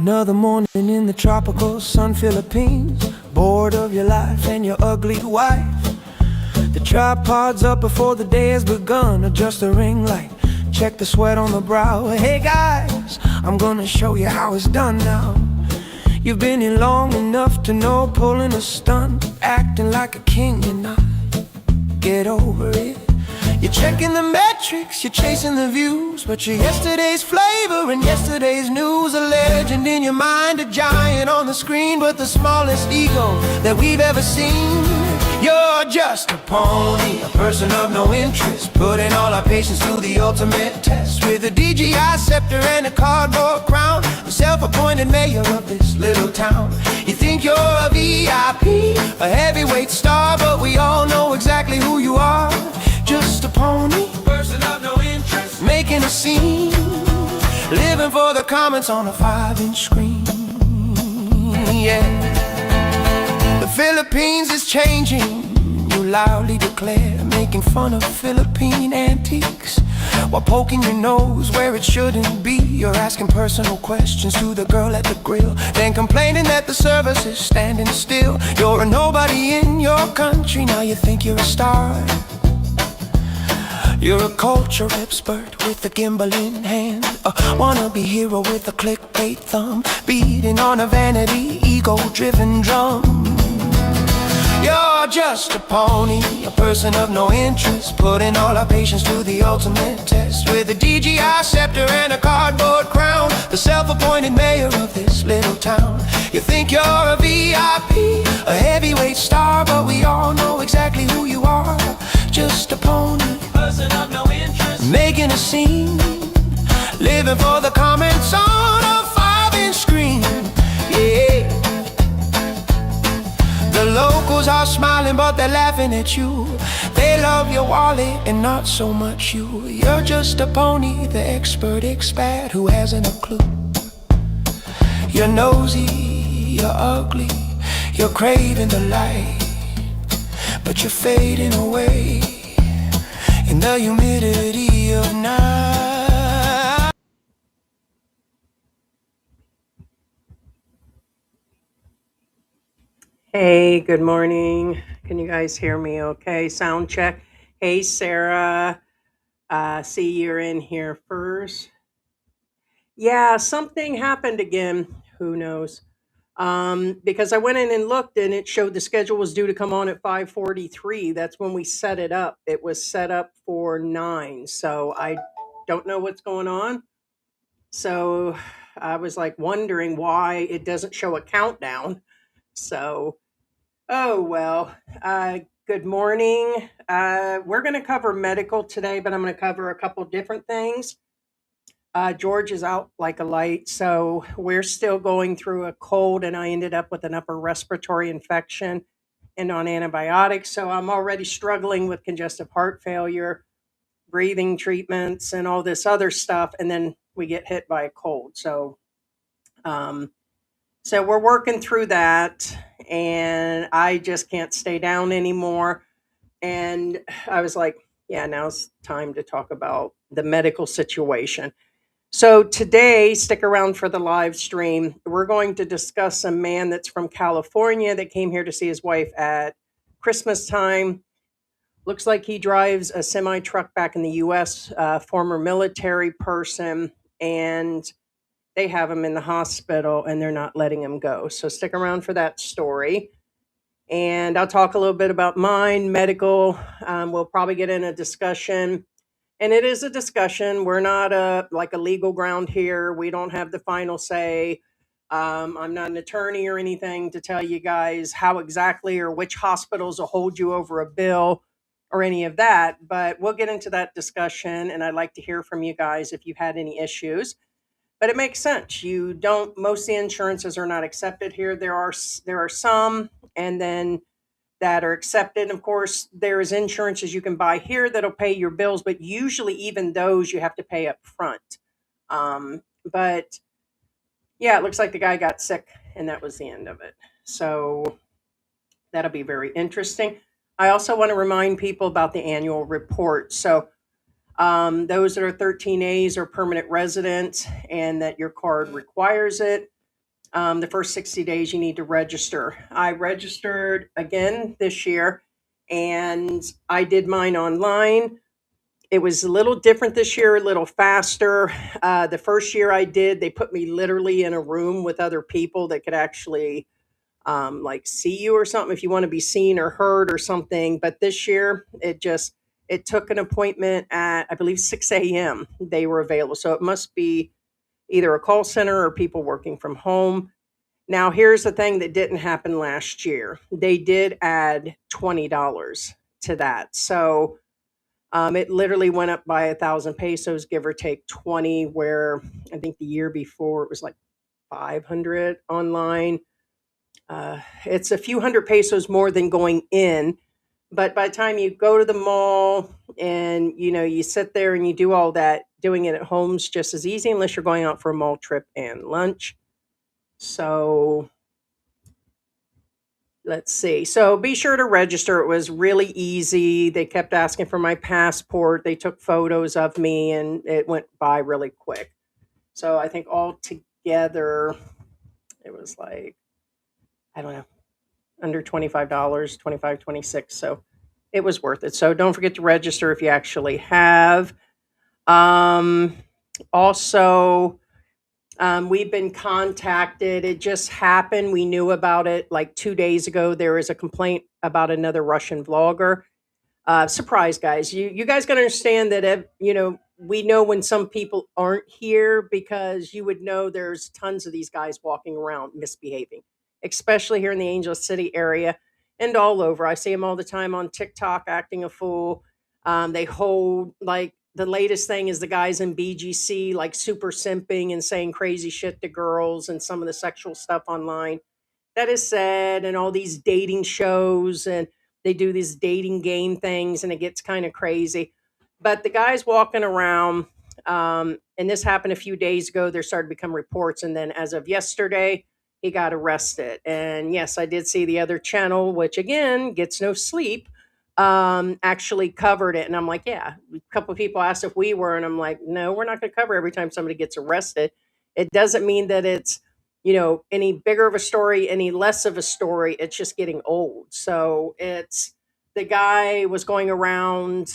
Another morning in the tropical sun Philippines, bored of your life and your ugly wife. The tripod's up before the day has begun. Adjust the ring light, check the sweat on the brow. Hey guys, I'm gonna show you how it's done now. You've been here long enough to know pulling a stunt, acting like a king, you're not. Get over it. You're checking the metrics, you're chasing the views, but you're yesterday's flavor and yesterday's news. A legend in your mind, a giant on the screen, but the smallest ego that we've ever seen. You're just a pony, a person of no interest, putting all our patience through the ultimate test. With a DJI scepter and a cardboard crown, the self-appointed mayor of this little town. You think you're a VIP, a heavyweight star, but we all know exactly who you are. Just a pony, person of no interest, making a scene, living for the comments on a 5-inch screen. Yeah. The Philippines is changing, you loudly declare, making fun of Philippine antiques, while poking your nose where it shouldn't be. You're asking personal questions to the girl at the grill, then complaining that the service is standing still. You're a nobody in your country, now you think you're a star. You're a culture expert with a gimbal in hand, a wannabe hero with a clickbait thumb, beating on a vanity, ego-driven drum. You're just a pony, a person of no interest, putting all our patience to the ultimate test. With a DJI scepter and a cardboard crown, the self-appointed mayor of this little town. You think you're a VIP, a heavyweight star, but we all know exactly who you are. Just a pony, person of no interest, making a scene, living for the comments on a 5-inch screen. Yeah. The locals are smiling, but they're laughing at you. They love your wallet and not so much you. You're just a pony, the expert expat who hasn't a clue. You're nosy, you're ugly, you're craving the light, but you're fading away in the humidity of night. Hey, good morning. Can you guys hear me okay? Sound check. Hey, Sarah. See you're in here first. Yeah, something happened again. Who knows? Because I went in and looked and it showed the schedule was due to come on at 5:43. That's when we set it up. It was set up for 9. So I don't know what's going on. So I was like wondering why it doesn't show a countdown. So oh, well, good morning. We're going to cover medical today, but I'm going to cover a couple different things. George is out like a light, so we're still going through a cold, and I ended up with an upper respiratory infection and on antibiotics. So I'm already struggling with congestive heart failure, breathing treatments, and all this other stuff. And then we get hit by a cold. So we're working through that, and I just can't stay down anymore. And I was like, yeah, now's time to talk about the medical situation. So today, stick around for the live stream. We're going to discuss a man that's from California that came here to see his wife at Christmas time. Looks like he drives a semi truck back in the US, former military person, and they have him in the hospital and they're not letting him go. So stick around for that story. And I'll talk a little bit about mine, medical. We'll probably get in a discussion. And it is a discussion. We're not like a legal ground here. We don't have the final say. I'm not an attorney or anything to tell you guys how exactly or which hospitals will hold you over a bill or any of that. But we'll get into that discussion. And I'd like to hear from you guys if you've had any issues. But it makes sense. You don't. Most of the insurances are not accepted here. There are some, and then that are accepted. Of course, there is insurances you can buy here that'll pay your bills, but usually even those you have to pay up front. But yeah, it looks like the guy got sick, and that was the end of it. So that'll be very interesting. I also want to remind people about the annual report. So those that are 13As are permanent residents and that your card requires it. The first 60 days you need to register. I registered again this year, and I did mine online. It was a little different this year, a little faster. The first year I did, they put me literally in a room with other people that could actually like see you or something if you want to be seen or heard or something. But this year, it took an appointment at, I believe, 6 a.m. They were available, so it must be either a call center or people working from home. Now, here's the thing that didn't happen last year. They did add $20 to that. So it literally went up by 1,000 pesos, give or take 20, where I think the year before it was like 500 online. It's a few hundred pesos more than going in. But by the time you go to the mall and you sit there and you do all that, doing it at home's just as easy unless you're going out for a mall trip and lunch. So let's see. So be sure to register. It was really easy. They kept asking for my passport. They took photos of me and it went by really quick. So I think all together it was like, I don't know, under $25, 25, 26. So it was worth it. So don't forget to register if you actually have. Um, Also, we've been contacted. It just happened. We knew about it like 2 days ago. There is a complaint about another Russian vlogger. Surprise, guys. You guys got to understand that, we know when some people aren't here because you would know there's tons of these guys walking around misbehaving, especially here in the Angel City area and all over. I see them all the time on TikTok acting a fool. They hold, like, the latest thing is the guys in BGC, like, super simping and saying crazy shit to girls and some of the sexual stuff online that is said, and all these dating shows, and they do these dating game things, and it gets kind of crazy. But the guys walking around, and this happened a few days ago, there started to become reports, and then as of yesterday, he got arrested. And yes, I did see the other channel, which again gets no sleep, actually covered it, and I'm like, yeah. A couple of people asked if we were, and I'm like, no, we're not going to cover every time somebody gets arrested. It doesn't mean that it's any bigger of a story, any less of a story. It's just getting old. So it's the guy was going around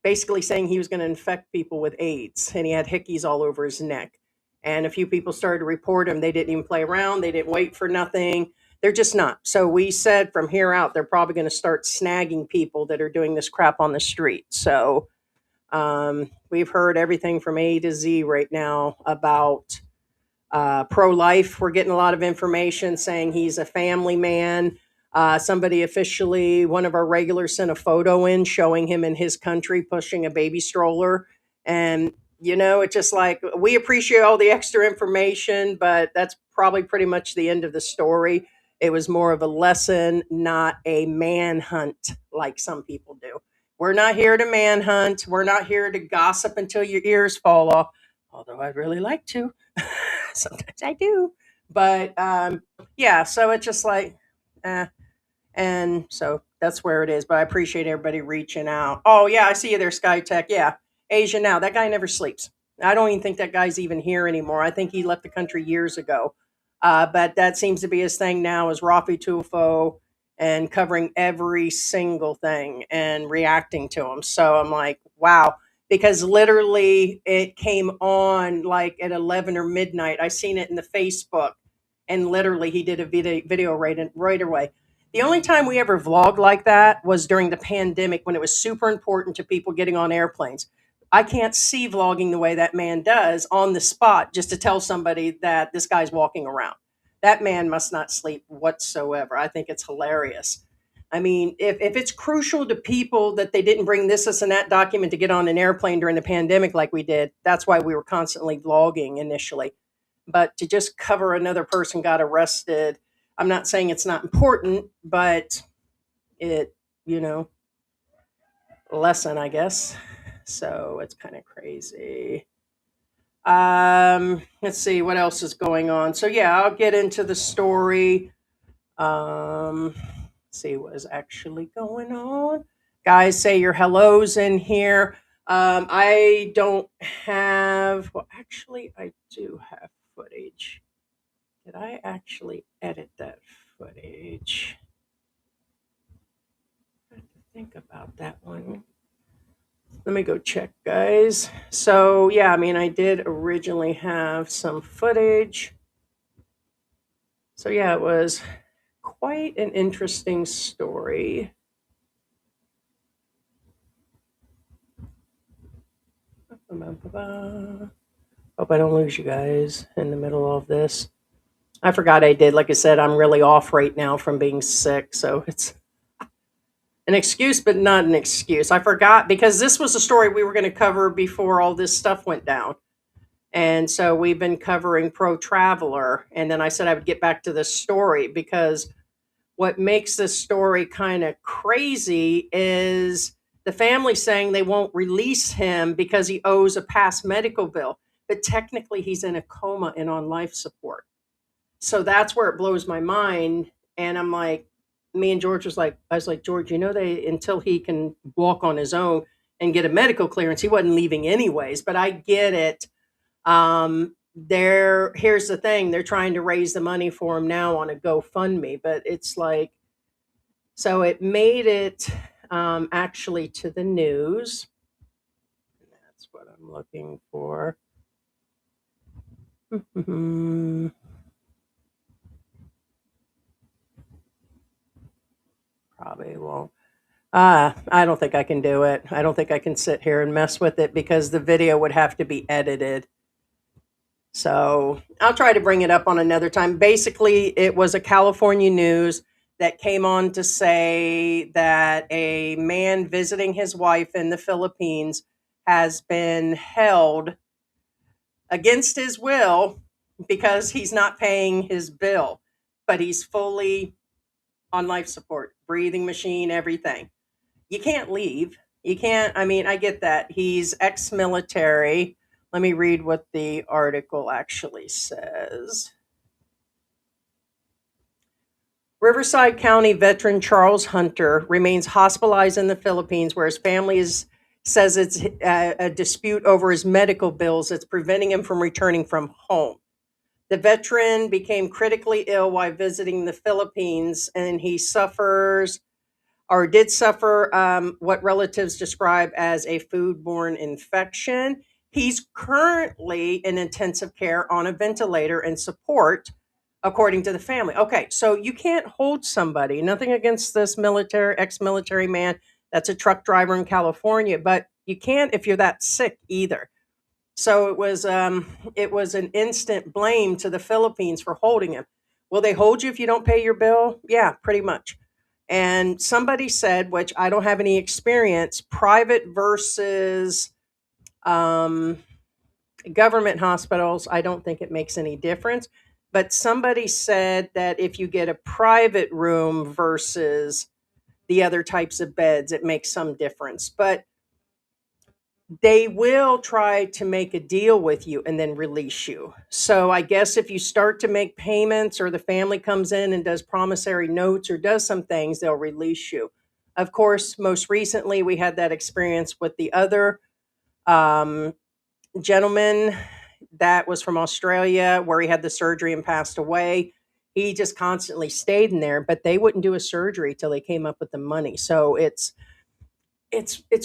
basically saying he was going to infect people with AIDS, and he had hickeys all over his neck. And a few people started to report him. They didn't even play around. They didn't wait for nothing. They're just not. So we said from here out, they're probably going to start snagging people that are doing this crap on the street. So we've heard everything from A to Z right now about pro life. We're getting a lot of information saying he's a family man. Somebody officially, one of our regulars sent a photo in showing him in his country pushing a baby stroller. And, it's just like we appreciate all the extra information, but that's probably pretty much the end of the story. It was more of a lesson, not a manhunt like some people do. We're not here to manhunt. We're not here to gossip until your ears fall off, although I'd really like to. Sometimes I do. But yeah, so it's just like, eh. And so that's where it is. But I appreciate everybody reaching out. Oh, yeah, I see you there, SkyTech. Yeah, Asia Now. That guy never sleeps. I don't even think that guy's even here anymore. I think he left the country years ago. But that seems to be his thing now is Rafi Tufo and covering every single thing and reacting to them. So I'm like, wow. Because literally it came on like at 11 or midnight. I seen it in the Facebook, and literally he did a video right away. The only time we ever vlogged like that was during the pandemic when it was super important to people getting on airplanes. I can't see vlogging the way that man does on the spot just to tell somebody that this guy's walking around. That man must not sleep whatsoever. I think it's hilarious. I mean, if it's crucial to people that they didn't bring this, and that document to get on an airplane during the pandemic like we did, that's why we were constantly vlogging initially. But to just cover another person got arrested, I'm not saying it's not important, but it, lesson, I guess. So it's kind of crazy. Let's see what else is going on. So yeah, I'll get into the story. Let's see what is actually going on. Guys, say your hellos in here. I don't have, well, actually, I do have footage. Did I actually edit that footage? I have to think about that one. Let me go check, guys. So, yeah, I mean, I did originally have some footage. So, yeah, it was quite an interesting story. Hope I don't lose you guys in the middle of this. I forgot I did. Like I said, I'm really off right now from being sick. So it's an excuse, but not an excuse. I forgot because this was a story we were going to cover before all this stuff went down. And so we've been covering Pro Traveler. And then I said I would get back to this story because what makes this story kind of crazy is the family saying they won't release him because he owes a past medical bill. But technically, he's in a coma and on life support. So that's where it blows my mind. And I'm like, me and George I was like, George, they, until he can walk on his own and get a medical clearance, he wasn't leaving anyways. But I get it. Here's the thing, they're trying to raise the money for him now on a GoFundMe, but it's like, so it made it actually to the news. That's what I'm looking for. Probably won't. I don't think I can do it. I don't think I can sit here and mess with it because the video would have to be edited. So I'll try to bring it up on another time. Basically, it was a California news that came on to say that a man visiting his wife in the Philippines has been held against his will because he's not paying his bill, but he's fully on life support, breathing machine, everything. You can't leave. You can't, I mean, I get that. He's ex military. Let me read what the article actually says. Riverside County veteran Charles Hunter remains hospitalized in the Philippines, where his family says it's a dispute over his medical bills that's preventing him from returning from home. The veteran became critically ill while visiting the Philippines, and he did suffer what relatives describe as a foodborne infection. He's currently in intensive care on a ventilator and support, according to the family. Okay, so you can't hold somebody, nothing against this ex-military man that's a truck driver in California, but you can't if you're that sick either. So it was an instant blame to the Philippines for holding him. Will they hold you if you don't pay your bill? Yeah, pretty much. And somebody said, which I don't have any experience, private versus government hospitals, I don't think it makes any difference. But somebody said that if you get a private room versus the other types of beds, it makes some difference. But they will try to make a deal with you and then release you. So I guess if you start to make payments or the family comes in and does promissory notes or does some things, they'll release you. Of course, most recently we had that experience with the other gentleman that was from Australia where he had the surgery and passed away. He just constantly stayed in there, but they wouldn't do a surgery till they came up with the money. So it's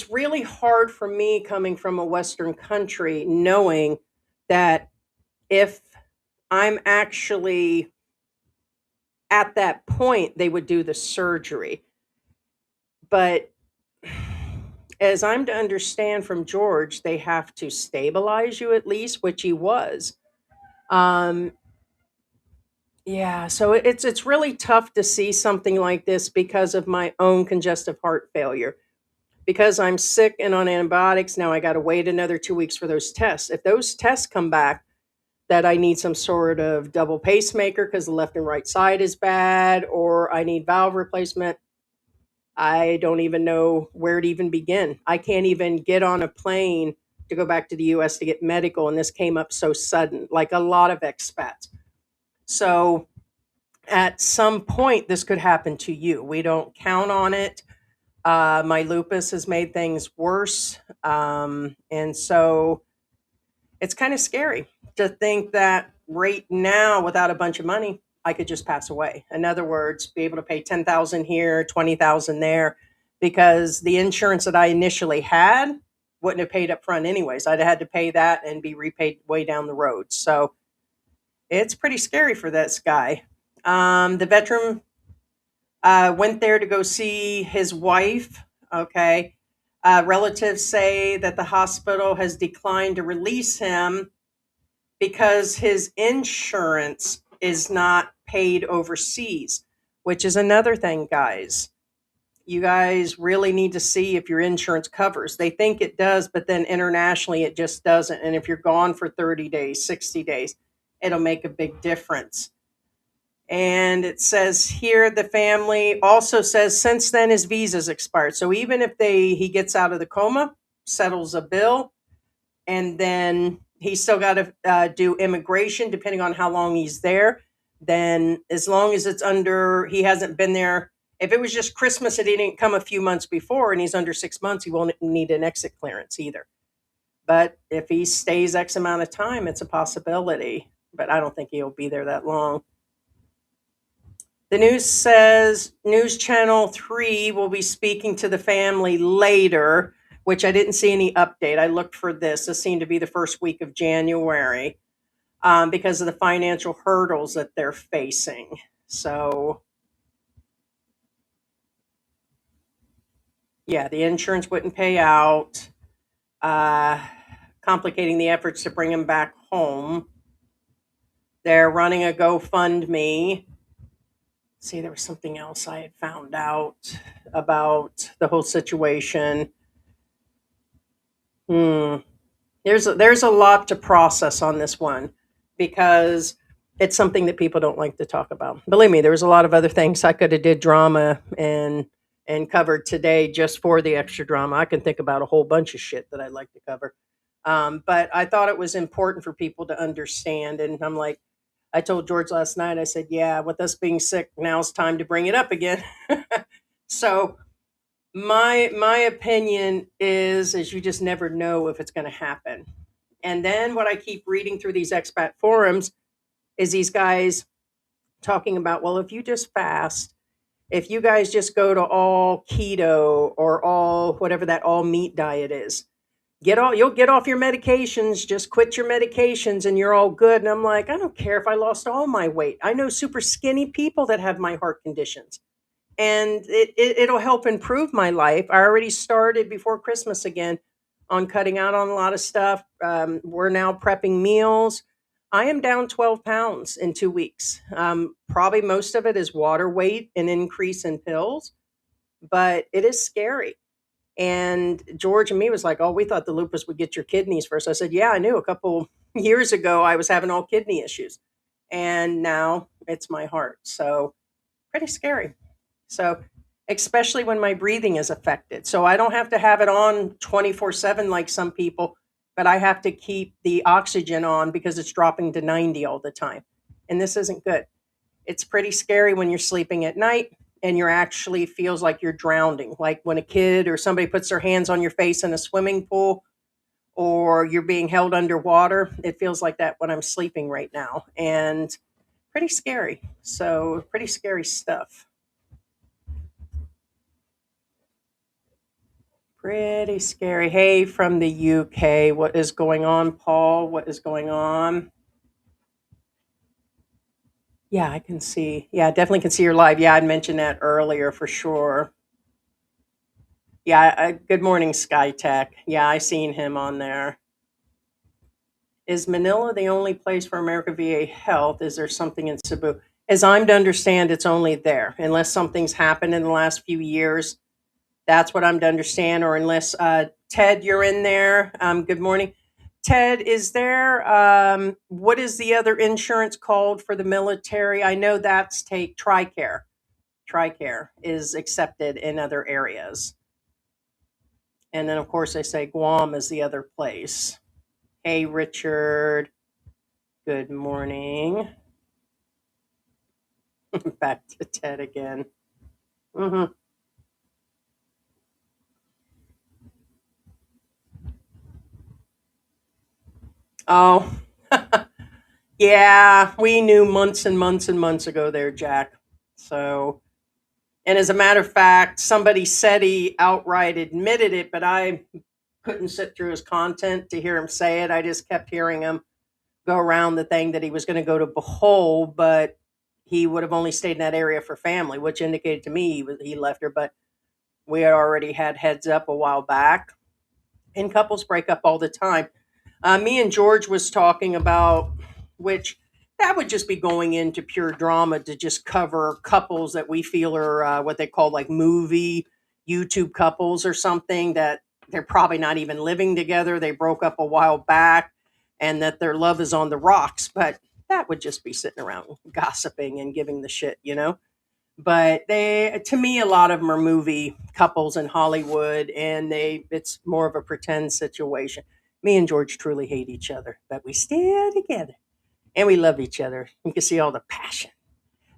really hard for me coming from a Western country knowing that if I'm actually at that point, they would do the surgery. But as I'm to understand from George, they have to stabilize you at least, which he was. Um, yeah, so it's really tough to see something like this because of my own congestive heart failure. Because I'm sick and on antibiotics, now I got to wait another 2 weeks for those tests. If those tests come back that I need some sort of double pacemaker because the left and right side is bad, or I need valve replacement, I don't even know where to even begin. I can't even get on a plane to go back to the US to get medical. And this came up so sudden, like a lot of expats. So at some point, this could happen to you. We don't count on it. My lupus has made things worse. And so it's kind of scary to think that right now, without a bunch of money, I could just pass away. In other words, be able to pay 10,000 here, 20,000 there, because the insurance that I initially had wouldn't have paid up front anyways. I'd have had to pay that and be repaid way down the road. So it's pretty scary for this guy. The veteran went there to go see his wife. Okay. Relatives say that the hospital has declined to release him because his insurance is not paid overseas, which is another thing, guys. You guys really need to see if your insurance covers. They think it does, but then internationally it just doesn't. And if you're gone for 30 days, 60 days, it'll make a big difference. And it says here the family also says since then his visa's expired. So even if he gets out of the coma, settles a bill, and then he's still got to do immigration depending on how long he's there. Then as long as it's under, he hasn't been there. If it was just Christmas and he didn't come a few months before and he's under 6 months, he won't need an exit clearance either. But if he stays X amount of time, it's a possibility. But I don't think he'll be there that long. The news says News Channel 3 will be speaking to the family later, which I didn't see any update. I looked for this. This seemed to be the first week of January because of the financial hurdles that they're facing. So, yeah, the insurance wouldn't pay out, complicating the efforts to bring him back home. They're running a GoFundMe. See, there was something else I had found out about the whole situation. There's a lot to process on this one because it's something that people don't like to talk about. Believe me, there was a lot of other things I could have did drama and covered today just for the extra drama. I can think about a whole bunch of shit that I'd like to cover. But I thought it was important for people to understand. And I'm like, I told George last night, I said, yeah, with us being sick, now's time to bring it up again. So my opinion is you just never know if it's going to happen. And then what I keep reading through these expat forums is these guys talking about, well, if you just fast, if you guys just go to all keto or all whatever that all meat diet is, you'll get off your medications, just quit your medications and you're all good. And I'm like, I don't care if I lost all my weight. I know super skinny people that have my heart conditions and it'll help improve my life. I already started before Christmas again on cutting out on a lot of stuff. We're now prepping meals. I am down 12 pounds in 2 weeks. Probably most of it is water weight and increase in pills, but it is scary. And George and me was like, oh, we thought the lupus would get your kidneys first. I said, yeah, I knew a couple years ago I was having all kidney issues. And now it's my heart. So pretty scary. So especially when my breathing is affected. So I don't have to have it on 24/7 like some people, but I have to keep the oxygen on because it's dropping to 90 all the time. And this isn't good. It's pretty scary when you're sleeping at night and you're actually feels like you're drowning. Like when a kid or somebody puts their hands on your face in a swimming pool or you're being held underwater. It feels like that when I'm sleeping right now. And pretty scary. So pretty scary stuff. Pretty scary. Hey, from the UK, what is going on, Paul? What is going on? Yeah, I can see. Yeah, I definitely can see your live. Yeah, I'd mentioned that earlier for sure. Yeah, good morning, SkyTech. Yeah, I seen him on there. Is Manila the only place for America VA Health? Is there something in Cebu? As I'm to understand, it's only there, unless something's happened in the last few years. That's what I'm to understand, or unless Ted, you're in there. Good morning. Ted, is there, what is the other insurance called for the military? I know that's TRICARE. TRICARE is accepted in other areas. And then, of course, they say Guam is the other place. Hey, Richard. Good morning. Back to Ted again. Mm-hmm. Oh, Yeah, we knew months and months and months ago there, Jack. So, and as a matter of fact, somebody said he outright admitted it, but I couldn't sit through his content to hear him say it. I just kept hearing him go around the thing that he was going to go to Bohol, but he would have only stayed in that area for family, which indicated to me he left her. But we had already had heads up a while back, and couples break up all the time. Me and George was talking about which that would just be going into pure drama to just cover couples that we feel are what they call like movie YouTube couples or something that they're probably not even living together. They broke up a while back and that their love is on the rocks. But that would just be sitting around gossiping and giving the shit, you know? But they, to me, a lot of them are movie couples in Hollywood, and it's more of a pretend situation. Me and George truly hate each other, but we still together, and we love each other. You can see all the passion,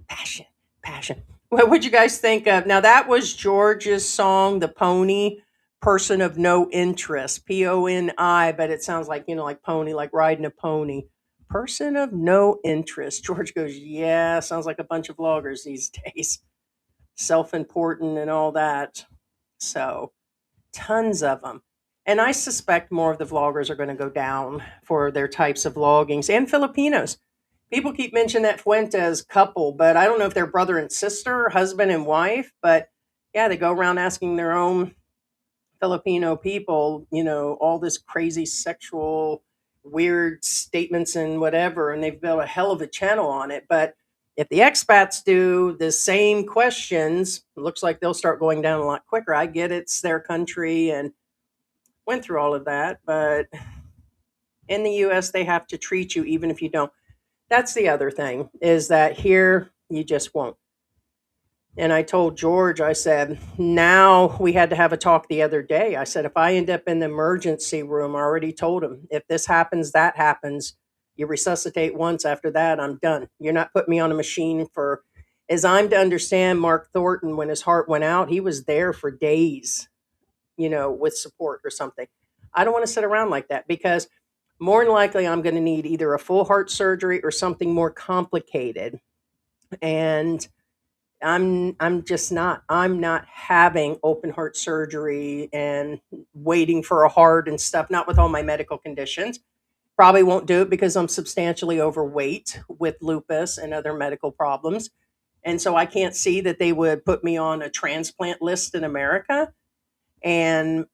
passion, passion. What would you guys think of? Now that was George's song, "The Pony." Person of no interest, Poni, but it sounds like, like pony, like riding a pony. Person of no interest. George goes, yeah, sounds like a bunch of vloggers these days, self-important and all that. So tons of them. And I suspect more of the vloggers are going to go down for their types of vloggings, and Filipinos. People keep mentioning that Fuentes couple, but I don't know if they're brother and sister, husband and wife. But yeah, they go around asking their own Filipino people, all this crazy sexual, weird statements and whatever, and they've built a hell of a channel on it. But if the expats do the same questions, it looks like they'll start going down a lot quicker. I get it's their country and went through all of that, but in the US, they have to treat you even if you don't. That's the other thing, is that here you just won't. And I told George, I said, now we had to have a talk the other day. I said, if I end up in the emergency room, I already told him, if this happens, that happens. You resuscitate once, after that, I'm done. You're not putting me on a machine for, as I'm to understand, Mark Thornton, when his heart went out, he was there for days, with support or something. I don't want to sit around like that because more than likely I'm going to need either a full heart surgery or something more complicated. And I'm not having open heart surgery and waiting for a heart and stuff, not with all my medical conditions. Probably won't do it because I'm substantially overweight with lupus and other medical problems. And so I can't see that they would put me on a transplant list in America. And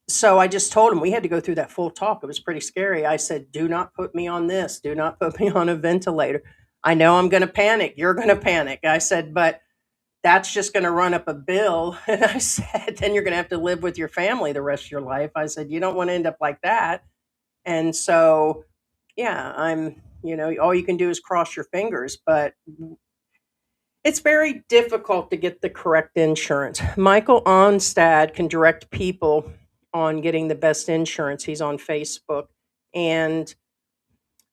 so I just told him we had to go through that full talk. It was pretty scary. I said, do not put me on this. Do not put me on a ventilator. I know I'm going to panic. You're going to panic. I said, but that's just going to run up a bill. And I said, then you're going to have to live with your family the rest of your life. I said, you don't want to end up like that. And so, yeah, all you can do is cross your fingers, but it's very difficult to get the correct insurance. Michael Onstad can direct people on getting the best insurance. He's on Facebook. And,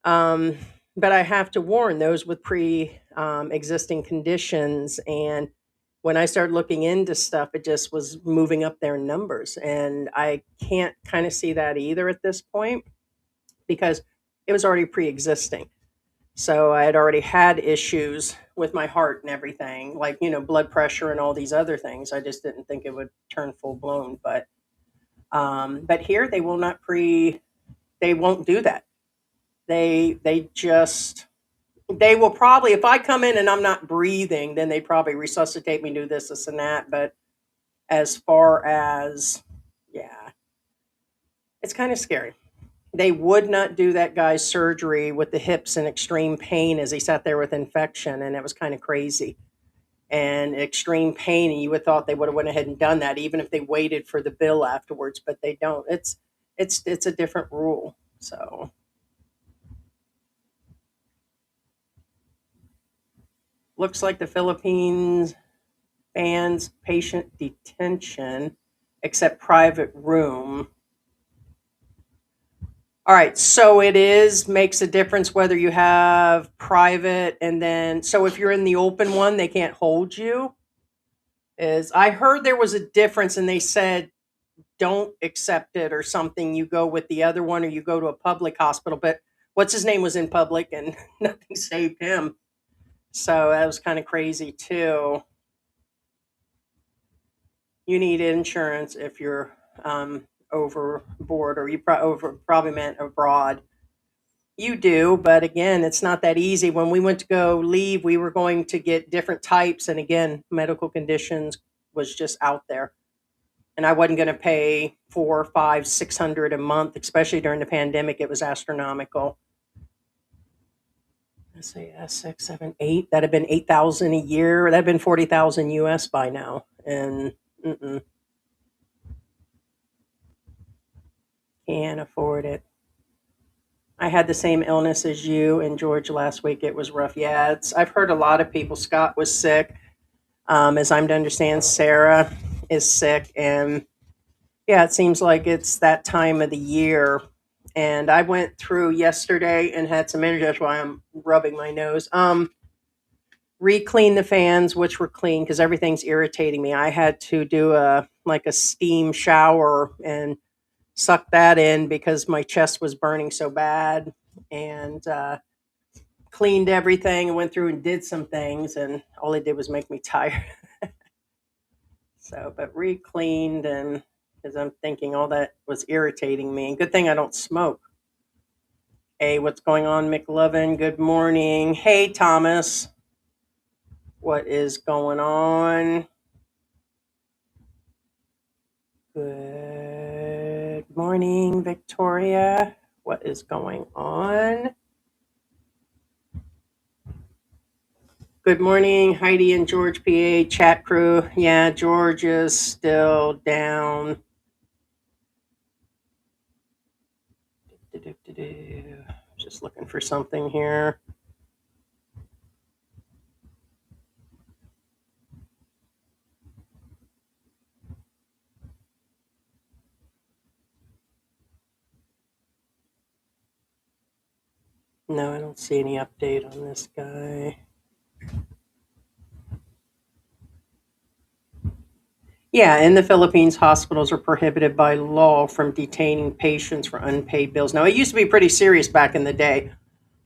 um, but I have to warn those with pre existing conditions. And when I started looking into stuff, it just was moving up their numbers. And I can't kind of see that either at this point because it was already pre existing. So I had already had issues with my heart and everything, like, blood pressure and all these other things. I just didn't think it would turn full blown. But here they will not they won't do that. They just, they will probably, if I come in and I'm not breathing, then they probably resuscitate me, do this, and that. But as far as, yeah, it's kind of scary. They would not do that guy's surgery with the hips in extreme pain as he sat there with infection, and it was kind of crazy and extreme pain. And you would have thought they would have went ahead and done that, even if they waited for the bill afterwards. But they don't. It's a different rule. So looks like the Philippines bans patient detention except private room. All right, so it is makes a difference whether you have private and then, so if you're in the open one, they can't hold you. Is I heard there was a difference and they said don't accept it or something. You go with the other one or you go to a public hospital. But what's his name was in public and nothing saved him. So that was kind of crazy too. You need insurance if you're overboard, or you probably meant abroad. You do, but again, it's not that easy. When we went to go leave, we were going to get different types, and again, medical conditions was just out there, and I wasn't going to pay 4, 5, 600 a month, especially during the pandemic. It was astronomical. Let's see, 6, 7, 8. That'd have been 8,000 a year. That'd been 40,000 US by now, and can't afford it. I had the same illness as you and George last week. It was rough. Yeah, I've heard a lot of people. Scott was sick. As I'm to understand, Sarah is sick, and yeah, it seems like it's that time of the year. And I went through yesterday and had some energy. That's why I'm rubbing my nose. Re-clean the fans, which were clean because everything's irritating me. I had to do a steam shower and suck that in because my chest was burning so bad, and cleaned everything and went through and did some things, and all it did was make me tired. So, but re-cleaned, and because I'm thinking all that was irritating me. And good thing I don't smoke. Hey, what's going on, McLovin? Good morning. Hey, Thomas. What is going on? Good morning, Victoria. What is going on? Good morning, Heidi and George PA chat crew. Yeah, George is still down. Just looking for something here. No, I don't see any update on this guy. Yeah, in the Philippines, hospitals are prohibited by law from detaining patients for unpaid bills. Now, it used to be pretty serious back in the day.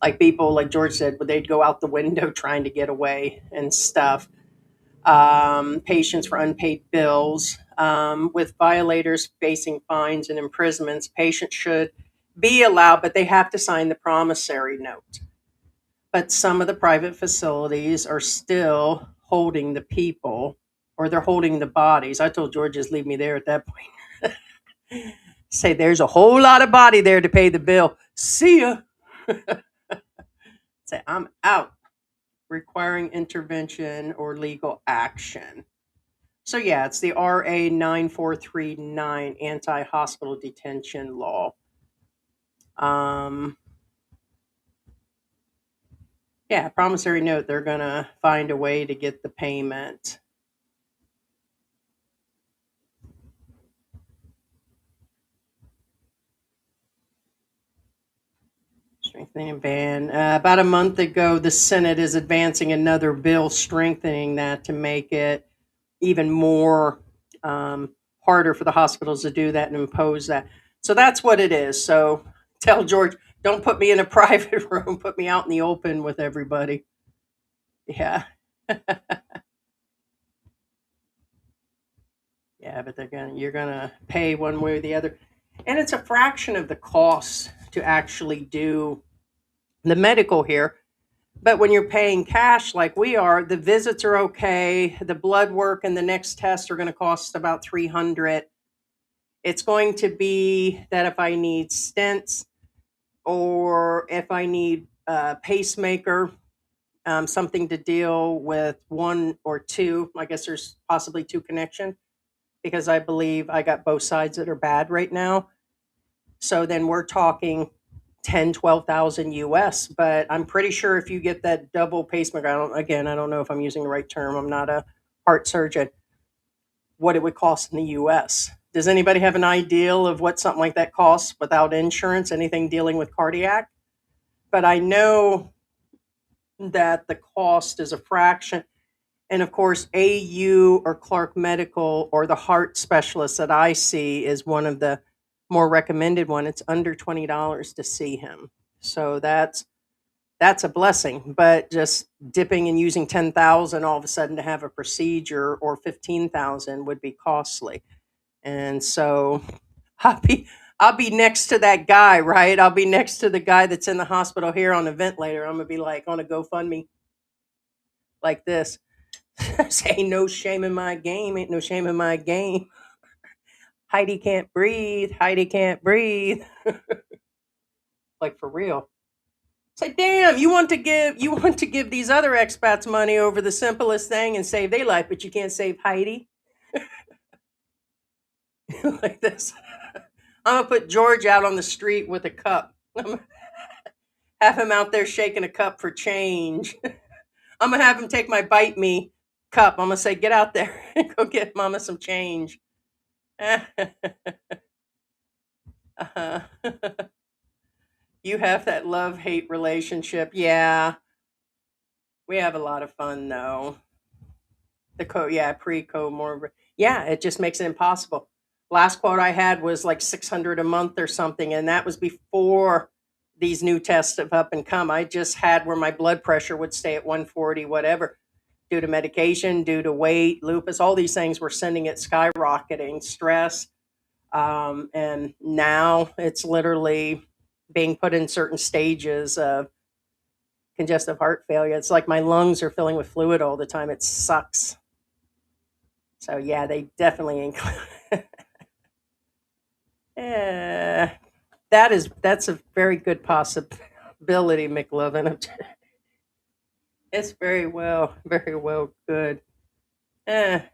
Like people, like George said, they'd go out the window trying to get away and stuff. Patients for unpaid bills. With violators facing fines and imprisonments, patients should be allowed, but they have to sign the promissory note. But some of the private facilities are still holding the people, or they're holding the bodies. I told George, just leave me there at that point. Say, there's a whole lot of body there to pay the bill. See ya. Say, I'm out. Requiring intervention or legal action. So yeah, it's the RA 9439 anti-hospital detention law. Yeah, promissory note, they're going to find a way to get the payment. Strengthening ban. About a month ago, the Senate is advancing another bill strengthening that to make it even more harder for the hospitals to do that and impose that. So that's what it is. So tell George, don't put me in a private room, put me out in the open with everybody. Yeah. Yeah, but you're gonna pay one way or the other. And it's a fraction of the cost to actually do the medical here. But when you're paying cash like we are, the visits are okay. The blood work and the next tests are going to cost about $300. It's going to be that if I need stents or if I need a pacemaker, something to deal with one or two. I guess there's possibly two connection because I believe I got both sides that are bad right now. So then we're talking 10, 12,000 US, but I'm pretty sure if you get that double pacemaker, I don't know if I'm using the right term. I'm not a heart surgeon, what it would cost in the US. Does anybody have an idea of what something like that costs without insurance, anything dealing with cardiac? But I know that the cost is a fraction. And of course, AU or Clark Medical or the heart specialist that I see is one of the more recommended one. It's under $20 to see him. So that's a blessing. But just dipping and using 10,000 all of a sudden to have a procedure, or 15,000, would be costly. And so I'll be I'll be next to that guy, right? I'll be next to the guy that's in the hospital here on a ventilator. I'm gonna be like on a GoFundMe like this. Say, ain't no shame in my game, ain't no shame in my game. Heidi can't breathe, Heidi can't breathe. Like, for real. It's like, damn, you want to give these other expats money over the simplest thing and save their life, but you can't save Heidi. Like this. I'm gonna put George out on the street with a cup. I'm gonna have him out there shaking a cup for change. I'm gonna have him take my bite me cup. I'm gonna say, get out there and go get mama some change. Uh-huh. You have that love hate relationship. Yeah, we have a lot of fun though. Yeah, pre-co more. Yeah, it just makes it impossible. Last quote I had was like 600 a month or something, and that was before these new tests have up and come. I just had where my blood pressure would stay at 140, whatever, due to medication, due to weight, lupus, all these things were sending it skyrocketing, stress. And now it's literally being put in certain stages of congestive heart failure. It's like my lungs are filling with fluid all the time. It sucks. So yeah, they definitely include. Yeah, that's a very good possibility, McLovin. It's very well good. Eh, did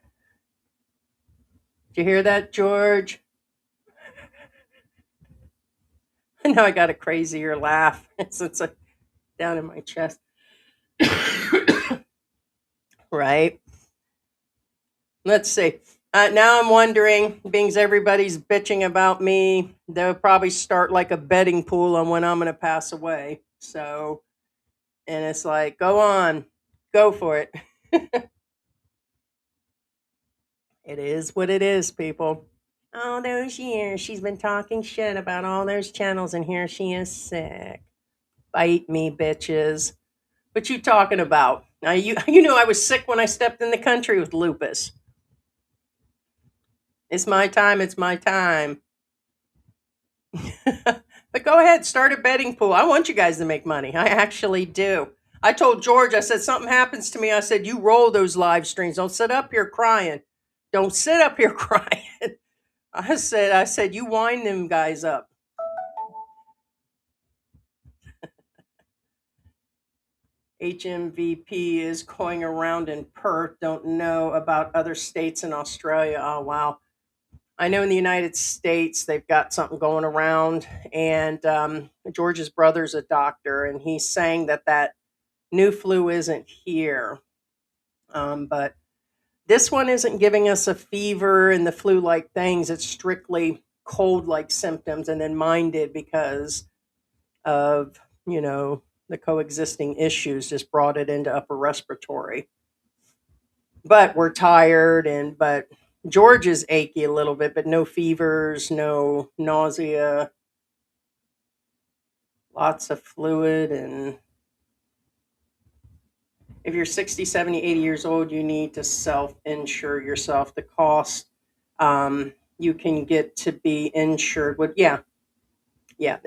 you hear that, George? Now I got a crazier laugh. It's like down in my chest. Right. Let's see. Now I'm wondering, being as everybody's bitching about me, they'll probably start like a betting pool on when I'm going to pass away. So, and it's like, go on, go for it. It is what it is, people. All those years she's been talking shit about all those channels, and here she is sick. Bite me, bitches. What you talking about? Now you know I was sick when I stepped in the country with lupus. It's my time. It's my time. But go ahead, start a betting pool. I want you guys to make money. I actually do. I told George, I said, something happens to me. I said, you roll those live streams. Don't sit up here crying. Don't sit up here crying. I said, you wind them guys up. HMVP is going around in Perth. Don't know about other states in Australia. Oh, wow. I know in the United States they've got something going around, and George's brother's a doctor, and he's saying that new flu isn't here. But this one isn't giving us a fever and the flu-like things. It's strictly cold-like symptoms, and then mine did because of the coexisting issues just brought it into upper respiratory. But we're tired, but George is achy a little bit, but no fevers, no nausea, lots of fluid. And if you're 60, 70, 80 years old, you need to self-insure yourself. The cost, you can get to be insured with, yeah.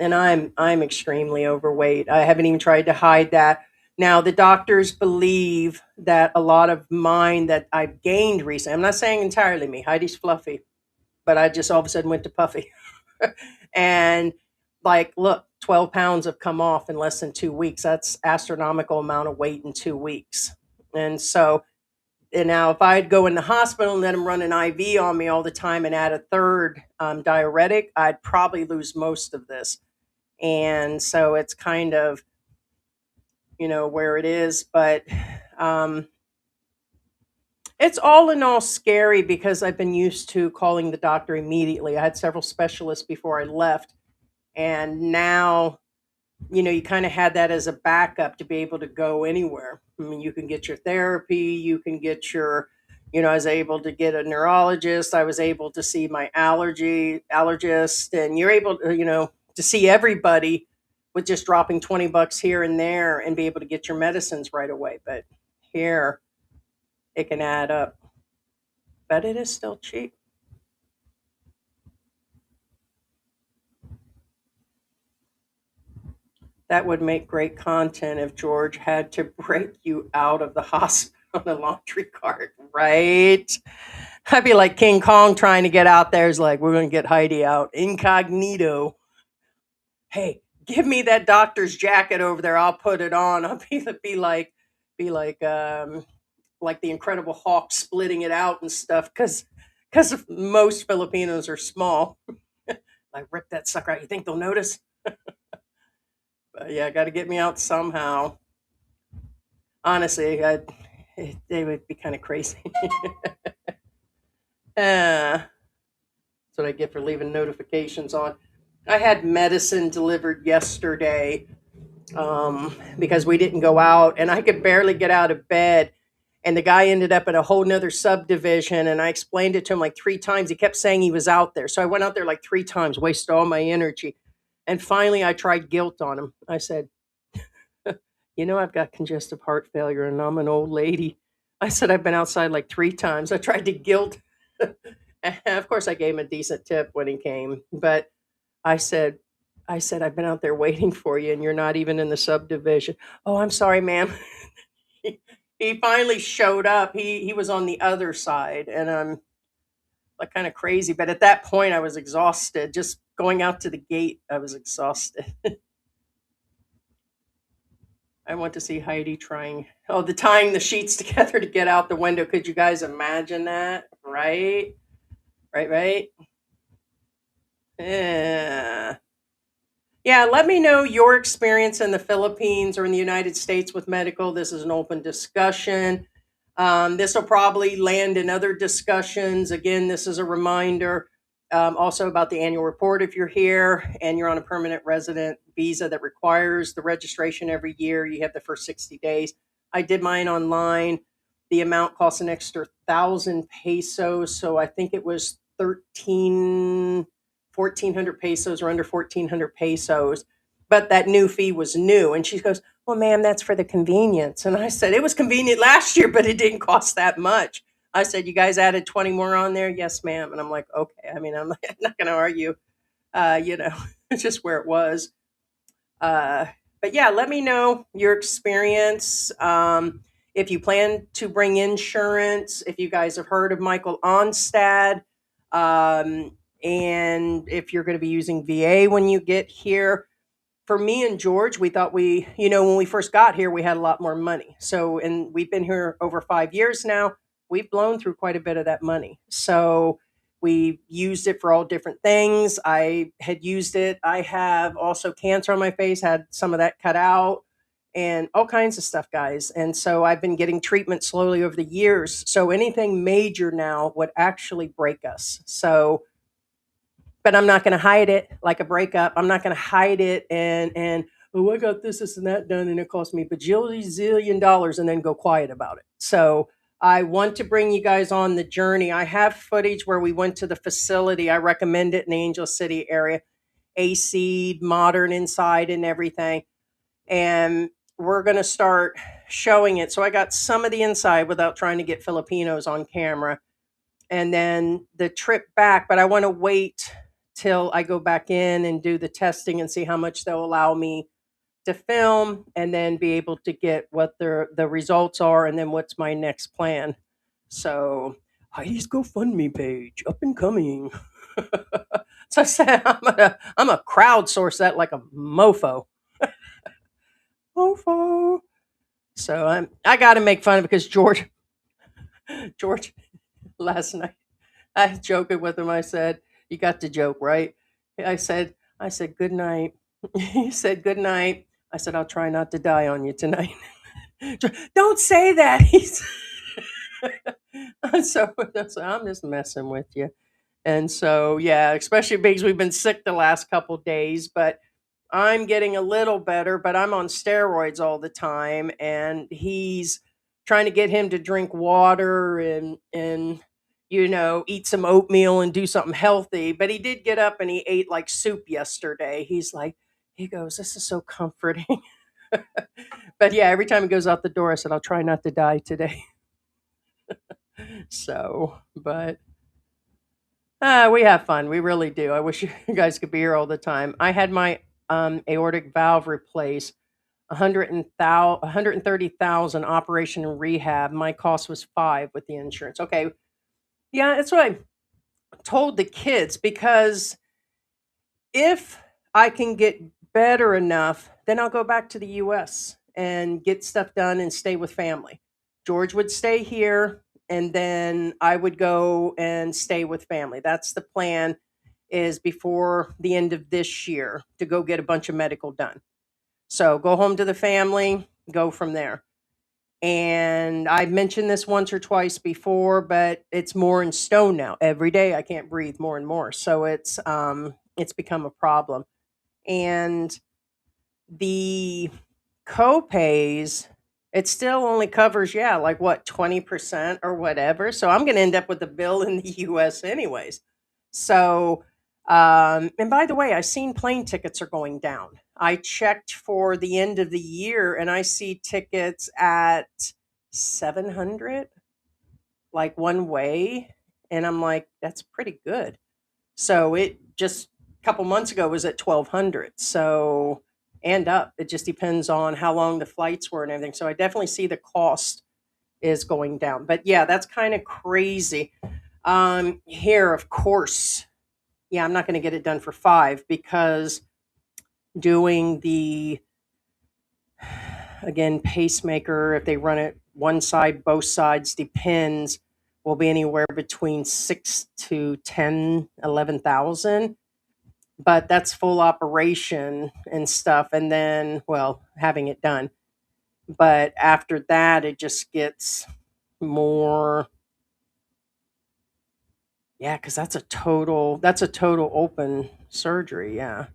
And I'm extremely overweight. I haven't even tried to hide that. Now, the doctors believe that a lot of mine that I've gained recently, I'm not saying entirely me, Heidi's fluffy, but I just all of a sudden went to puffy. And like, look, 12 pounds have come off in less than 2 weeks. That's astronomical amount of weight in 2 weeks. And so, and now if I'd go in the hospital and let them run an IV on me all the time and add a third diuretic, I'd probably lose most of this. And so it's kind of, where it is. But it's all in all scary because I've been used to calling the doctor immediately. I had several specialists before I left. And now, you kind of had that as a backup to be able to go anywhere. I mean, you can get your therapy, you can get I was able to get a neurologist, I was able to see my allergist, and you're able to, to see everybody with just dropping $20 here and there and be able to get your medicines right away. But here, it can add up. But it is still cheap. That would make great content if George had to break you out of the hospital on a laundry cart, right? I'd be like King Kong trying to get out there. Is like, we're going to get Heidi out incognito. Hey, give me that doctor's jacket over there. I'll put it on. I'll be like the Incredible Hulk splitting it out and stuff because most Filipinos are small. Like, rip that sucker out. You think they'll notice? But yeah, got to get me out somehow. Honestly, they would be kind of crazy. That's what I get for leaving notifications on. I had medicine delivered yesterday because we didn't go out and I could barely get out of bed. And the guy ended up at a whole nother subdivision. And I explained it to him like 3 times. He kept saying he was out there. So I went out there like 3 times, wasted all my energy. And finally, I tried guilt on him. I said, I've got congestive heart failure and I'm an old lady. I said, I've been outside like 3 times. I tried to guilt. And of course, I gave him a decent tip when he came. But I said, I've been out there waiting for you and you're not even in the subdivision. Oh, I'm sorry, ma'am. He finally showed up. He was on the other side and I'm like kind of crazy. But at that point, I was exhausted. Just going out to the gate, I was exhausted. I want to see Heidi tying the sheets together to get out the window. Could you guys imagine that? Right? Right? Yeah. Yeah, let me know your experience in the Philippines or in the United States with medical. This is an open discussion. This will probably land in other discussions. Again, this is a reminder also about the annual report if you're here and you're on a permanent resident visa that requires the registration every year. You have the first 60 days. I did mine online. The amount costs an extra 1,000 pesos. So I think it was 1,400 pesos or under 1,400 pesos. But that new fee was new. And she goes, well, ma'am, that's for the convenience. And I said, it was convenient last year, but it didn't cost that much. I said, you guys added 20 more on there? Yes, ma'am. And I'm like, okay. I mean, I'm not going to argue. It's just where it was. But yeah, let me know your experience. If you plan to bring insurance, if you guys have heard of Michael Onstad, and if you're going to be using VA when you get here. For me and George, we thought when we first got here, we had a lot more money. So, and we've been here over 5 years now. We've blown through quite a bit of that money. So we used it for all different things. I had used it. I have also cancer on my face, had some of that cut out and all kinds of stuff, guys. And so I've been getting treatment slowly over the years. So anything major now would actually break us. So, but I'm not going to hide it like a breakup. I'm not going to hide it and I got this and that done and it cost me bajillion dollars and then go quiet about it. So I want to bring you guys on the journey. I have footage where we went to the facility. I recommend it in the Angel City area. AC, modern inside and everything. And we're going to start showing it. So I got some of the inside without trying to get Filipinos on camera. And then the trip back, but I want to wait till I go back in and do the testing and see how much they'll allow me to film and then be able to get what the results are and then what's my next plan. So Heidi's GoFundMe page up and coming. So I said I'm gonna crowdsource that like a mofo. Mofo. So I got to make fun of it because George last night I joking with him. I said, "You got the joke, right?" I said, "Good night." He said, "Good night." I said, "I'll try not to die on you tonight." Don't say that. So I'm just messing with you. And so, yeah, especially because we've been sick the last couple days, but I'm getting a little better, but I'm on steroids all the time. And he's trying to get him to drink water and eat some oatmeal and do something healthy. But he did get up and he ate like soup yesterday. He goes, "This is so comforting." But yeah, every time he goes out the door, I said, "I'll try not to die today." So, but we have fun. We really do. I wish you guys could be here all the time. I had my aortic valve replaced. 130,000 operation and rehab. My cost was 5 with the insurance. Okay, yeah, that's what I told the kids, because if I can get better enough, then I'll go back to the US and get stuff done and stay with family. George would stay here, and then I would go and stay with family. That's the plan, is before the end of this year to go get a bunch of medical done. So go home to the family, go from there. And I've mentioned this once or twice before, but it's more in stone now. Every day I can't breathe more and more. So it's become a problem. And the co-pays, it still only covers, yeah, like what, 20% or whatever. So I'm gonna end up with a bill in the US anyways. So and by the way, I've seen plane tickets are going down. I checked for the end of the year and I see tickets at 700, like one way. And I'm like, that's pretty good. So it just a couple months ago was at 1,200. So, and up. It just depends on how long the flights were and everything. So I definitely see the cost is going down. But yeah, that's kind of crazy. Here, of course, yeah, I'm not going to get it done for 5 because doing the, again, pacemaker, if they run it one side, both sides, depends, will be anywhere between 6 to 10, 11,000. But that's full operation and stuff. And then, well, having it done. But after that, it just gets more. Yeah, because that's a total open surgery. Yeah.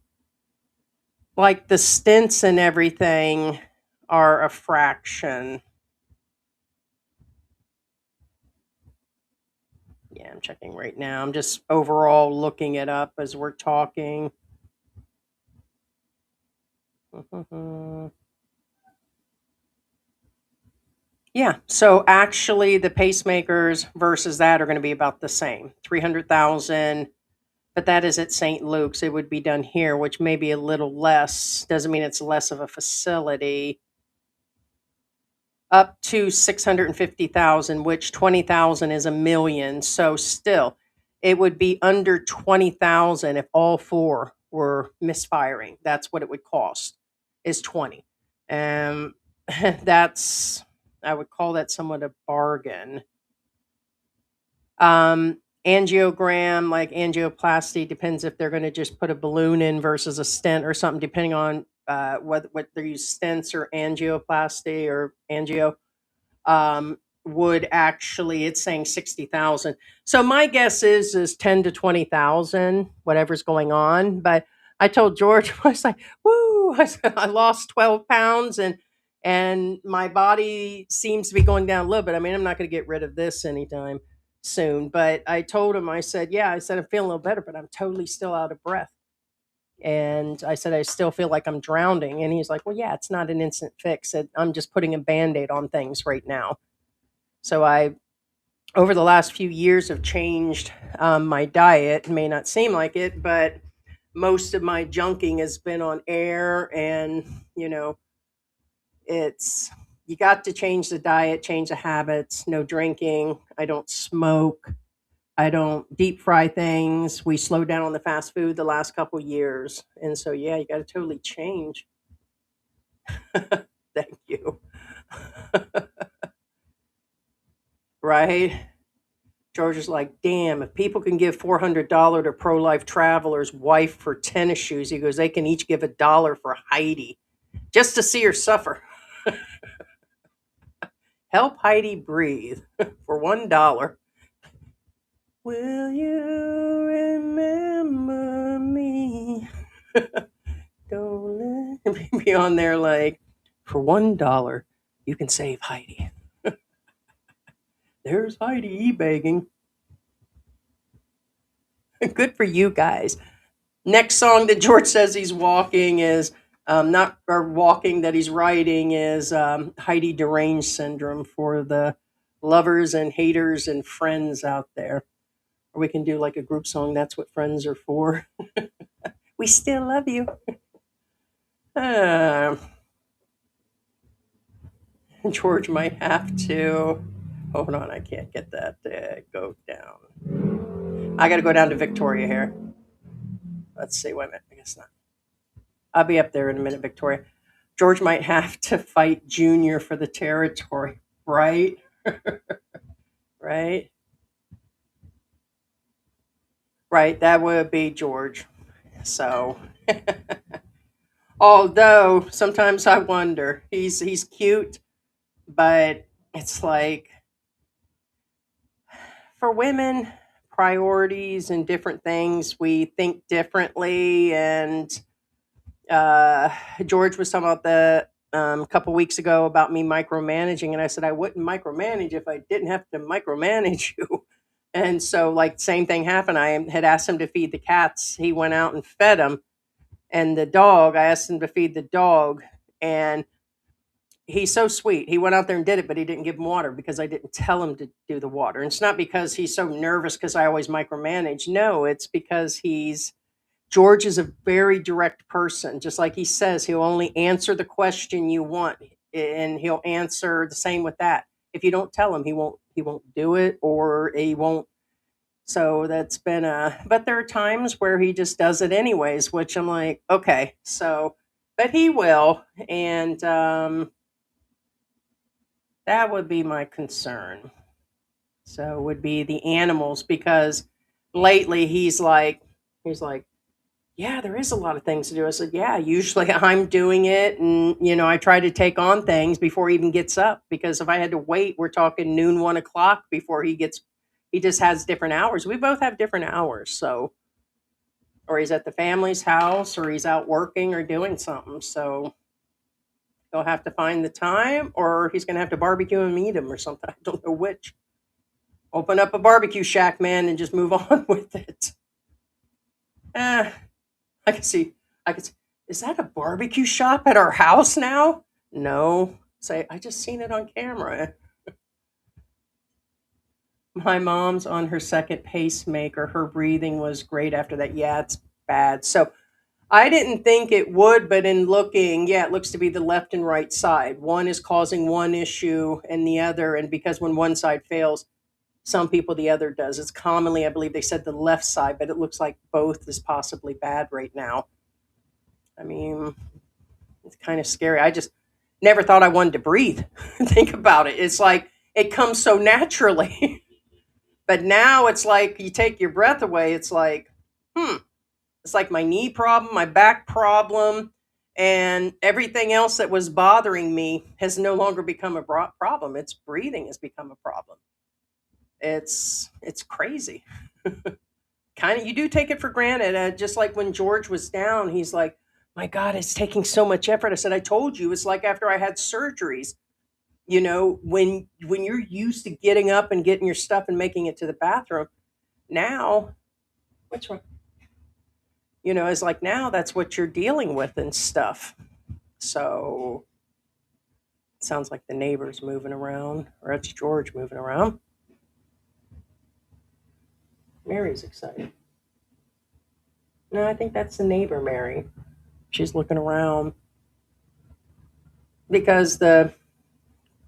Like the stents and everything are a fraction. Yeah, I'm checking right now. I'm just overall looking it up as we're talking. Yeah, so actually the pacemakers versus that are going to be about the same. 300,000, but that is at St. Luke's. It would be done here, which may be a little less. Doesn't mean it's less of a facility. Up to 650,000, which 20,000 is a million. So still, it would be under 20,000 if all 4 were misfiring. That's what it would cost, is 20. Um, that's, I would call that somewhat a bargain. Angiogram, like angioplasty, depends if they're going to just put a balloon in versus a stent or something, depending on what they use, stents or angioplasty or angio. Would actually, it's saying 60,000. So my guess is 10 to 20,000, whatever's going on. But I told George, I was like, woo, I said, I lost 12 pounds and my body seems to be going down a little bit. I mean, I'm not going to get rid of this anytime soon. But I told him, I said, yeah, I said, I'm feeling a little better, but I'm totally still out of breath. And I said, I still feel like I'm drowning. And he's like, well, yeah, it's not an instant fix. I'm just putting a Band-Aid on things right now. So I, over the last few years, have changed my diet. It may not seem like it, but most of my junking has been on air. And, it's, you got to change the diet, change the habits, no drinking. I don't smoke. I don't deep fry things. We slowed down on the fast food the last couple years. And so, yeah, you got to totally change. Thank you. Right? George is like, damn, if people can give $400 to pro life traveler's wife for tennis shoes, he goes, they can each give $1 for Heidi just to see her suffer. Help Heidi breathe for $1. Will you remember me? Don't let me be on there like, for $1, you can save Heidi. There's Heidi begging. Good for you guys. Next song that George says he's walking is not or walking that he's writing is Heidi Deranged Syndrome for the lovers and haters and friends out there. Or we can do like a group song. That's what friends are for. We still love you. Uh, George might have to. Hold on, I can't get that to go down. I got to go down to Victoria here. Let's see. Wait a minute. I guess not. I'll be up there in a minute, Victoria. George might have to fight Junior for the territory, right? Right? Right. That would be George. So, although sometimes I wonder, he's cute, but it's like for women, priorities and different things, we think differently. And uh, George was talking about the a couple weeks ago about me micromanaging, and I said I wouldn't micromanage if I didn't have to micromanage you. And so, like, same thing happened. I had asked him to feed the cats. He went out and fed them, and the dog. I asked him to feed the dog, and he's so sweet. He went out there and did it, but he didn't give him water because I didn't tell him to do the water. And it's not because he's so nervous because I always micromanage. No, it's because George is a very direct person. Just like he says, he'll only answer the question you want, and he'll answer the same with that. If you don't tell him, he won't do it, or he won't. So that's been but there are times where he just does it anyways, which I'm like, okay, so, but he will. And that would be my concern. So would be the animals, because lately he's like, yeah, there is a lot of things to do. I said, yeah, usually I'm doing it. And, I try to take on things before he even gets up, because if I had to wait, we're talking noon, 1 o'clock before he just has different hours. We both have different hours. So, or he's at the family's house, or he's out working or doing something. So he'll have to find the time, or he's going to have to barbecue and meet him or something. I don't know which. Open up a barbecue shack, man, and just move on with it. Eh, I can see. I can see. Is that a barbecue shop at our house now? No. Say, I just seen it on camera. My mom's on her second pacemaker. Her breathing was great after that. Yeah, it's bad. So I didn't think it would, but in looking, yeah, it looks to be the left and right side. One is causing one issue and the other. And because when one side fails, some people the other does. It's commonly, I believe they said the left side, but it looks like both is possibly bad right now. I mean, it's kind of scary. I just never thought I wanted to breathe. Think about it. It's like it comes so naturally. But now it's like you take your breath away. It's like, hmm, it's like my knee problem, my back problem, and everything else that was bothering me has no longer become a problem. It's breathing has become a problem. It's crazy. Kind of, you do take it for granted. Just like when George was down, he's like, "My God, it's taking so much effort." I said, "I told you, it's like after I had surgeries. When you're used to getting up and getting your stuff and making it to the bathroom, now what's wrong? It's like now that's what you're dealing with and stuff. So it sounds like the neighbor's moving around, or it's George moving around. Mary's excited. No, I think that's the neighbor, Mary. She's looking around because the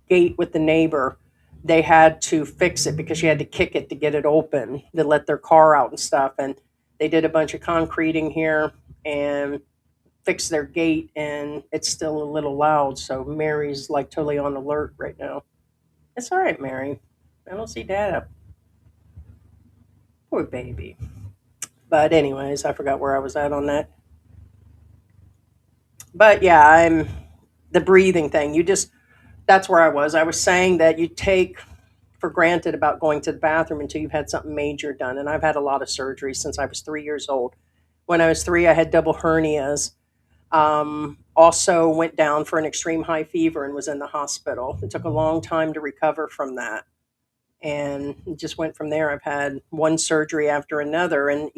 gate with the neighbor, they had to fix it because she had to kick it to get it open to let their car out and stuff. And they did a bunch of concreting here and fixed their gate, and it's still a little loud. So Mary's like totally on alert right now. It's all right, Mary. I don't see Dad up. Poor baby. But anyways, I forgot where I was at on that. But yeah, I'm the breathing thing. That's where I was. I was saying that you take for granted about going to the bathroom until you've had something major done. And I've had a lot of surgery since I was 3 years old. When I was three, I had double hernias. Also went down for an extreme high fever and was in the hospital. It took a long time to recover from that. And just went from there. I've had one surgery after another, and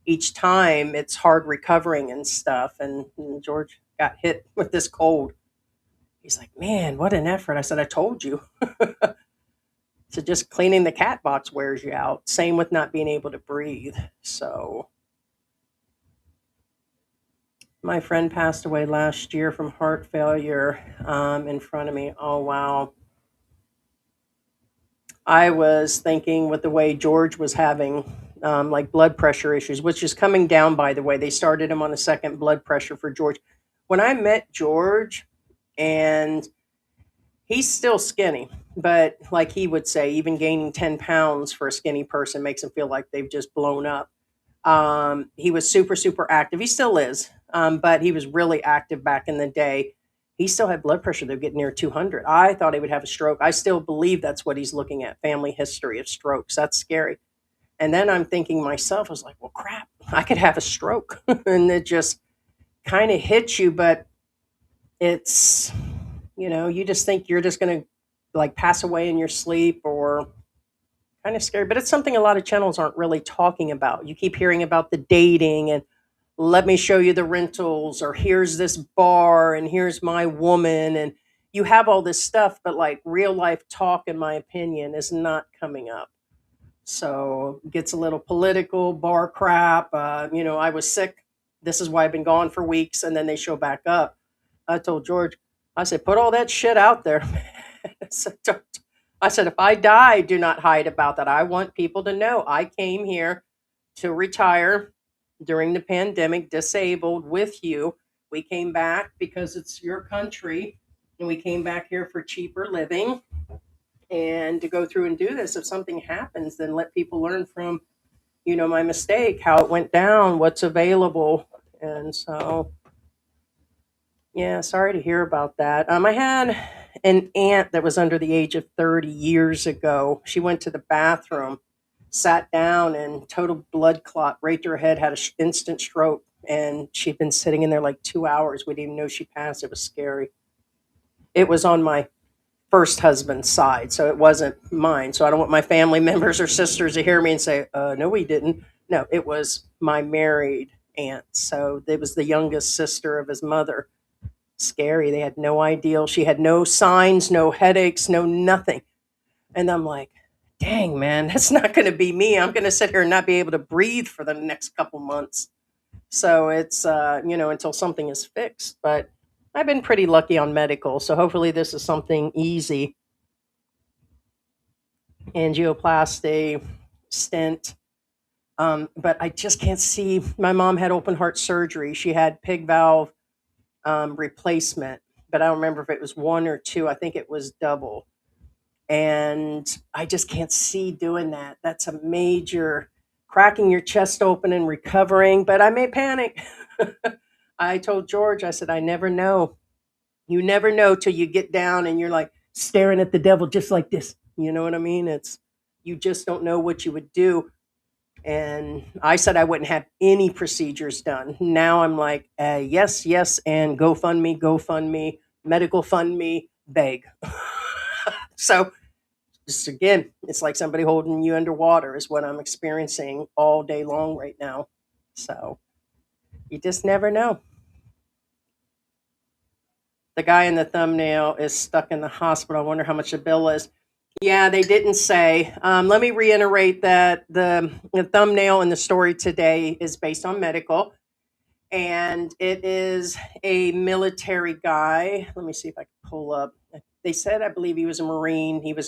each time it's hard recovering and stuff. And George got hit with this cold. He's like, man, what an effort. I said, I told you. So just cleaning the cat box wears you out. Same with not being able to breathe. So my friend passed away last year from heart failure in front of me. Oh, wow. I was thinking with the way George was having like blood pressure issues, which is coming down, by the way. They started him on a second blood pressure for George. When I met George, and he's still skinny, but like he would say, even gaining 10 pounds for a skinny person makes him feel like they've just blown up. He was super, super active. He still is, but he was really active back in the day. He still had blood pressure that would get near 200. I thought he would have a stroke. I still believe that's what he's looking at, family history of strokes. That's scary. And then I'm thinking myself, I was like, well, crap, I could have a stroke. And it just kind of hits you, but it's, you just think you're just going to like pass away in your sleep, or kind of scary. But it's something a lot of channels aren't really talking about. You keep hearing about the dating and let me show you the rentals, or here's this bar and here's my woman, and you have all this stuff, but like real life talk, in my opinion, is not coming up. So it gets a little political, bar crap. I was sick. This is why I've been gone for weeks, and then they show back up. I told George, I said, put all that shit out there. So I said, if I die, do not hide about that. I want people to know I came here to retire during the pandemic, disabled with you. We came back because it's your country, and we came back here for cheaper living, and to go through and do this. If something happens, then let people learn from, my mistake, how it went down, what's available. And so, yeah, sorry to hear about that. I had an aunt that was under the age of 30 years ago. She went to the bathroom, sat down, and total blood clot right to her head, had an instant stroke. And she'd been sitting in there like 2 hours. We didn't even know she passed. It was scary. It was on my first husband's side, so it wasn't mine. So I don't want my family members or sisters to hear me and say, no, we didn't. No, it was my married aunt. So it was the youngest sister of his mother. Scary. They had no idea. She had no signs, no headaches, no nothing. And I'm like, dang, man, that's not going to be me. I'm going to sit here and not be able to breathe for the next couple months. So it's, until something is fixed. But I've been pretty lucky on medical. So hopefully this is something easy. Angioplasty, stent. But I just can't see. My mom had open heart surgery. She had pig valve replacement, but I don't remember if it was one or two. I think it was double. And I just can't see doing that. That's a major cracking your chest open and recovering, but I may panic. I told George, I said, I never know. You never know till you get down and you're like staring at the devil just like this. You know what I mean? You just don't know what you would do. And I said I wouldn't have any procedures done. Now I'm like, yes, yes, and GoFundMe, medical fund me, beg. So just again, it's like somebody holding you underwater is what I'm experiencing all day long right now. So you just never know. The guy in the thumbnail is stuck in the hospital. I wonder how much the bill is. Yeah, they didn't say. Let me reiterate that the thumbnail in the story today is based on medical, and it is a military guy. Let me see if I can pull up. They said, I believe he was a Marine. He was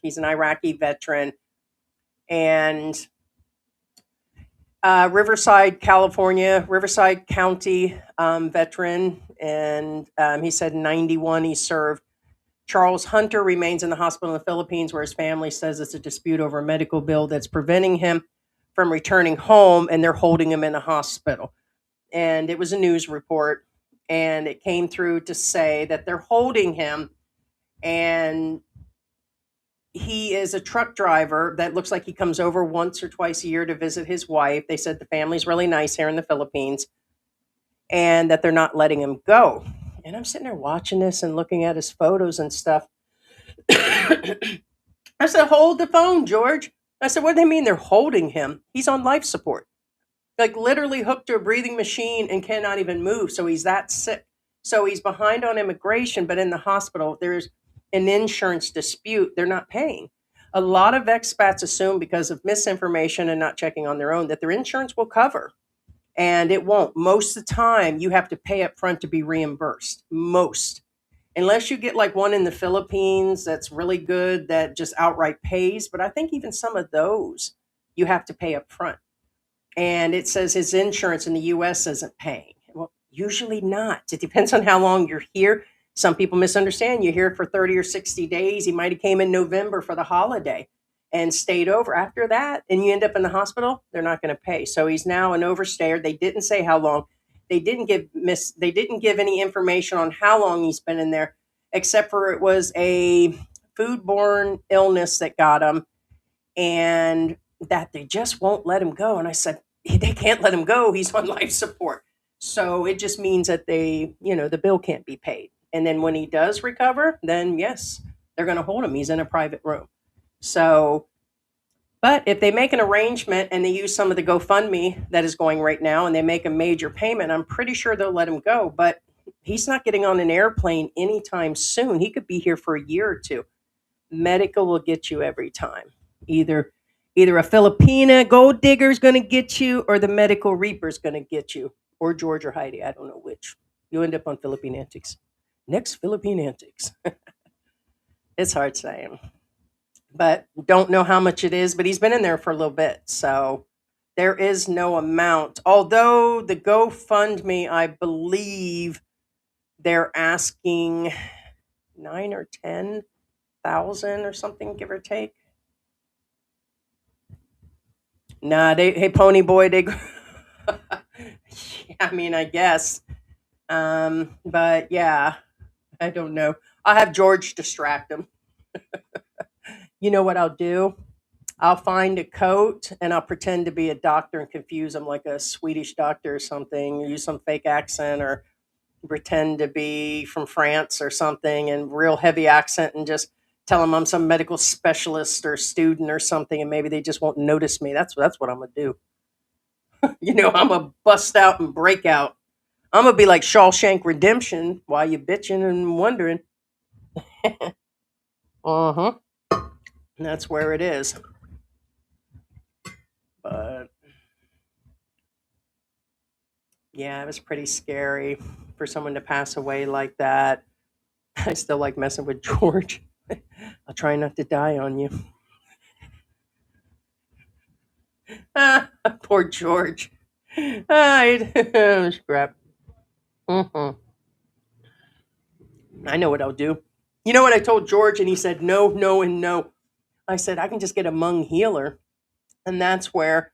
He's an Iraqi veteran, and Riverside, California, Riverside County veteran, and he said 91 he served. Charles Hunter remains in the hospital in the Philippines, where his family says it's a dispute over a medical bill that's preventing him from returning home, and they're holding him in a hospital. And it was a news report, and it came through to say that they're holding him, and he is a truck driver that looks like he comes over once or twice a year to visit his wife. They said the family's really nice here in the Philippines, and that they're not letting him go. And I'm sitting there watching this and looking at his photos and stuff. I said, hold the phone, George. I said, what do they mean they're holding him? He's on life support. like literally hooked to a breathing machine and cannot even move. So he's that sick. So he's behind on immigration, but in the hospital, there's an insurance dispute. They're not paying. A lot of expats assume because of misinformation and not checking on their own that their insurance will cover, and it won't. Most of the time, you have to pay up front to be reimbursed. Most. Unless you get like one in the Philippines that's really good that just outright pays. But I think even some of those you have to pay up front, and it says his insurance in the US isn't paying. Well, usually not. It depends on how long you're here. Some people misunderstand. You're here for 30 or 60 days. He might have came in November for the holiday and stayed over. After that, and you end up in the hospital, they're not going to pay. So he's now an overstayer. They didn't say how long. They didn't give any information on how long he's been in there, except for it was a foodborne illness that got him, and that they just won't let him go. And I said, they can't let him go. He's on life support. So it just means that the bill can't be paid. And then when he does recover, then yes, they're going to hold him. He's in a private room. So, but if they make an arrangement and they use some of the GoFundMe that is going right now and they make a major payment, I'm pretty sure they'll let him go. But he's not getting on an airplane anytime soon. He could be here for a year or two. Medical will get you every time. Either either a Filipina gold digger is going to get you, or the medical reaper is going to get you, or George or Heidi. I don't know which. You end up on Philippine Antics. Next Philippine Antics. It's hard saying, but don't know how much it is. But he's been in there for a little bit, so there is no amount. Although the GoFundMe, I believe they're asking 9 or 10,000 or something, give or take. Nah, they hey Pony Boy, they I mean, I guess. But yeah, I don't know. I'll have George distract him. You know what I'll do? I'll find a coat and I'll pretend to be a doctor and confuse him like a Swedish doctor or something, use some fake accent, or pretend to be from France or something and real heavy accent, and just tell them I'm some medical specialist or student or something, and maybe they just won't notice me. That's what I'm gonna do. I'm gonna bust out and break out. I'm gonna be like Shawshank Redemption while you bitching and wondering. Uh huh. That's where it is. But yeah, it was pretty scary for someone to pass away like that. I still like messing with George. I'll try not to die on you. Ah, poor George. Scrap. Hmm. I know what I'll do. You know what I told George, and he said no, no, and no. I said I can just get a Hmong healer, and that's where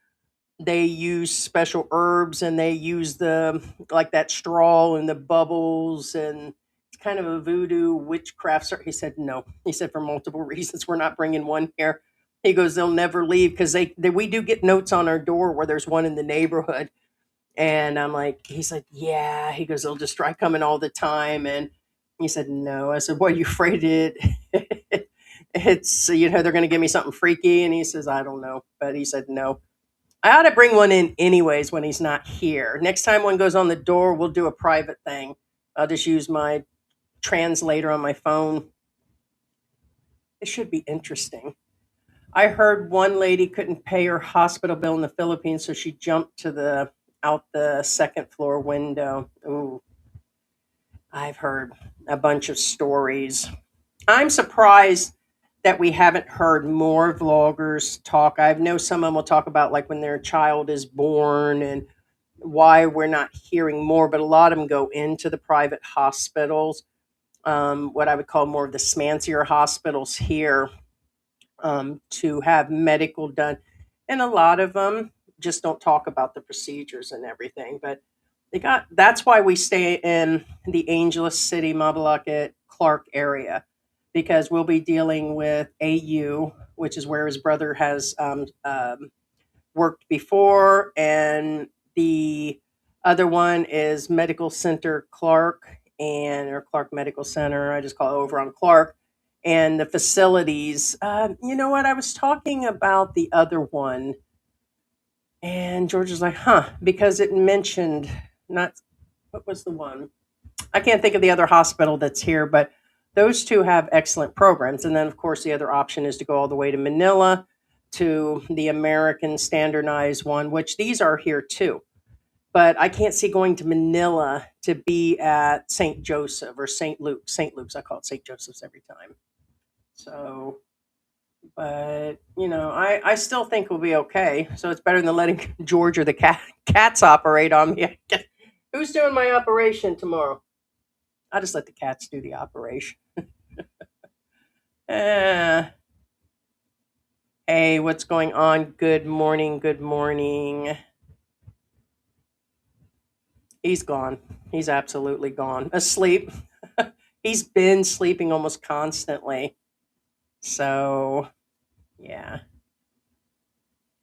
they use special herbs, and they use the like that straw and the bubbles, and it's kind of a voodoo witchcraft. He said no. He said for multiple reasons we're not bringing one here. He goes, they'll never leave because we do get notes on our door where there's one in the neighborhood. And I'm like, he's like, yeah. He goes, they'll just try coming all the time. And he said, no. I said, what, are you afraid it's, they're going to give me something freaky? And he says, I don't know. But he said, no. I ought to bring one in anyways when he's not here. Next time one goes on the door, we'll do a private thing. I'll just use my translator on my phone. It should be interesting. I heard one lady couldn't pay her hospital bill in the Philippines, so she jumped to the out the second floor window. Ooh, I've heard a bunch of stories. I'm surprised that we haven't heard more vloggers talk. I know some of them will talk about like when their child is born and why we're not hearing more, but a lot of them go into the private hospitals, what I would call more of the smancier hospitals here, to have medical done. And a lot of them just don't talk about the procedures and everything. But that's why we stay in the Angeles City, Mabalacat, Clark area, because we'll be dealing with AU, which is where his brother has worked before, and the other one is Medical Center Clark, and or Clark Medical Center. I just call it over on Clark. And the facilities. You know what? I was talking about the other one. And George was like, huh, because it mentioned not, what was the one? I can't think of the other hospital that's here, but those two have excellent programs. And then, of course, the other option is to go all the way to Manila to the American standardized one, which these are here too. But I can't see going to Manila to be at St. Joseph or St. Luke. St. Luke's, I call it St. Joseph's every time. So, but I still think we'll be okay. So it's better than letting George or the cats operate on me. Who's doing my operation tomorrow? I'll just let the cats do the operation. Uh, hey, what's going on? Good morning. Good morning. He's gone. He's absolutely gone. Asleep. He's been sleeping almost constantly. So, yeah.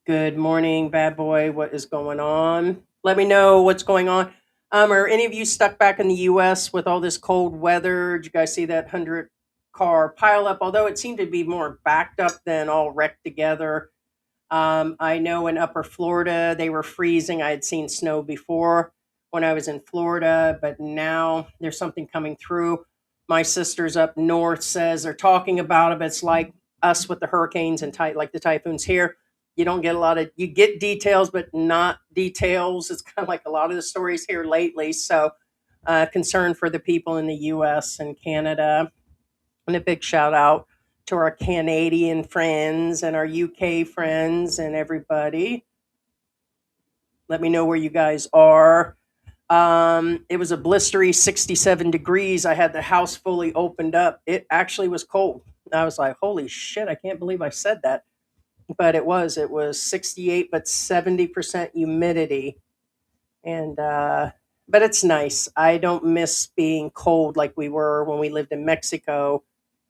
Good morning, bad boy. What is going on? Let me know what's going on. Are any of you stuck back in the U.S. with all this cold weather? Did you guys see that 100-car pileup? Although it seemed to be more backed up than all wrecked together. I know in Upper Florida they were freezing. I had seen snow before when I was in Florida, but now there's something coming through. My sisters up north says they're talking about it. But it's like us with the hurricanes and like the typhoons here. You don't get a lot of, you get details, but not details. It's kind of like a lot of the stories here lately. So, concern for the people in the U.S. and Canada, and a big shout out to our Canadian friends and our UK friends and everybody. Let me know where you guys are. It was a blistery 67 degrees. I had the house fully opened up. It actually was cold. I was like, holy shit, I can't believe I said that. But it was 68, but 70% humidity. And, but it's nice. I don't miss being cold like we were when we lived in Mexico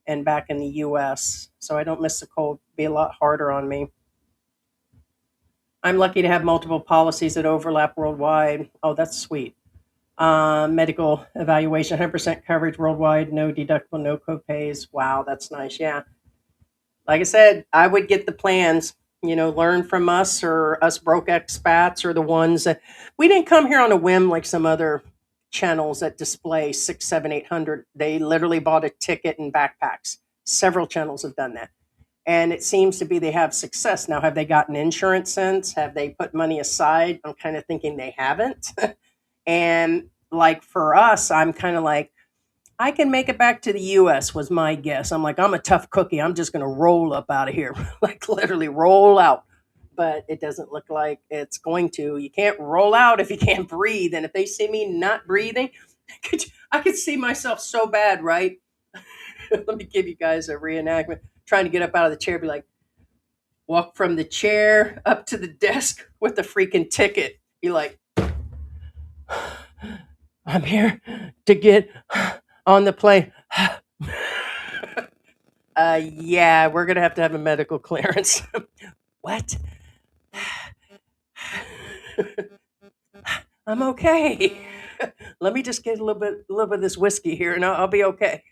and back in the US. So I don't miss the cold. It'd be a lot harder on me. I'm lucky to have multiple policies that overlap worldwide. Oh, that's sweet. Medical evaluation, 100% coverage worldwide, no deductible, no copays. Wow, that's nice. Yeah. Like I said, I would get the plans, learn from us, or us broke expats, or the ones that we didn't come here on a whim like some other channels that display six, seven, 800. They literally bought a ticket and backpacks. Several channels have done that. And it seems to be they have success. Now, have they gotten insurance since? Have they put money aside? I'm kind of thinking they haven't. And like for us, I'm kind of like, I can make it back to the US was my guess. I'm like, I'm a tough cookie. I'm just going to roll up out of here, like literally roll out. But it doesn't look like it's going to. You can't roll out if you can't breathe. And if they see me not breathing, I could see myself so bad, right? Let me give you guys a reenactment. Trying to get up out of the chair, be like, walk from the chair up to the desk with the freaking ticket. Be like, I'm here to get on the plane. Yeah, we're gonna have to have a medical clearance. What? I'm okay. Let me just get a little bit of this whiskey here, and I'll be okay.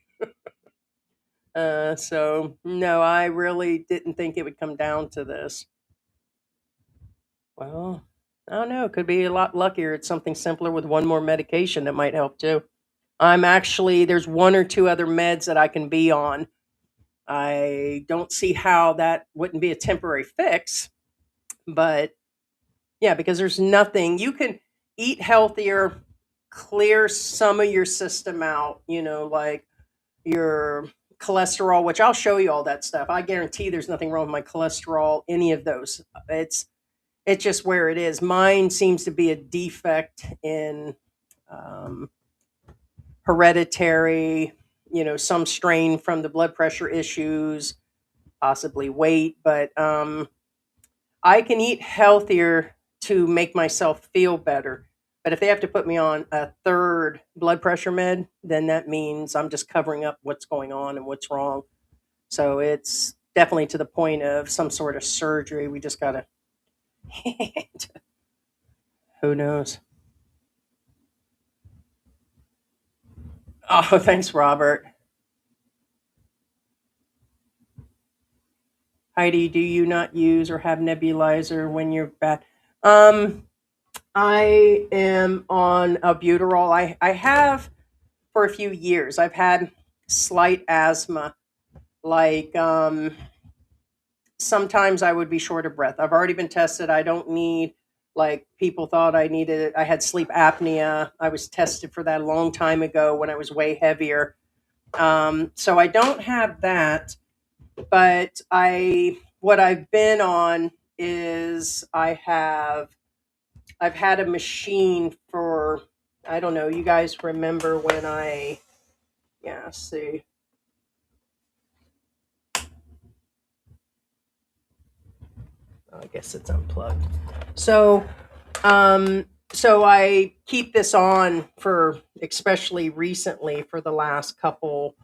So no, I really didn't think it would come down to this. Well, I don't know. It could be a lot luckier. It's something simpler with one more medication that might help too. There's one or two other meds that I can be on. I don't see how that wouldn't be a temporary fix, but yeah, because there's nothing you can eat healthier, clear some of your system out, like your cholesterol, which I'll show you all that stuff. I guarantee there's nothing wrong with my cholesterol, any of those. It's just where it is. Mine seems to be a defect in um, hereditary, some strain from the blood pressure issues, possibly weight, but I can eat healthier to make myself feel better. But if they have to put me on a third blood pressure med, then that means I'm just covering up what's going on and what's wrong. So it's definitely to the point of some sort of surgery. We just got to, who knows? Oh, thanks, Robert. Heidi, do you not use or have nebulizer when you're bad? Um, I am on albuterol. I have for a few years. I've had slight asthma. Like sometimes I would be short of breath. I've already been tested. I don't need like people thought I needed it. I had sleep apnea. I was tested for that a long time ago when I was way heavier. So I don't have that, but I what I've been on is I've had a machine for I don't know. You guys remember when yeah, see. I guess it's unplugged. So so I keep this on for especially recently for the last couple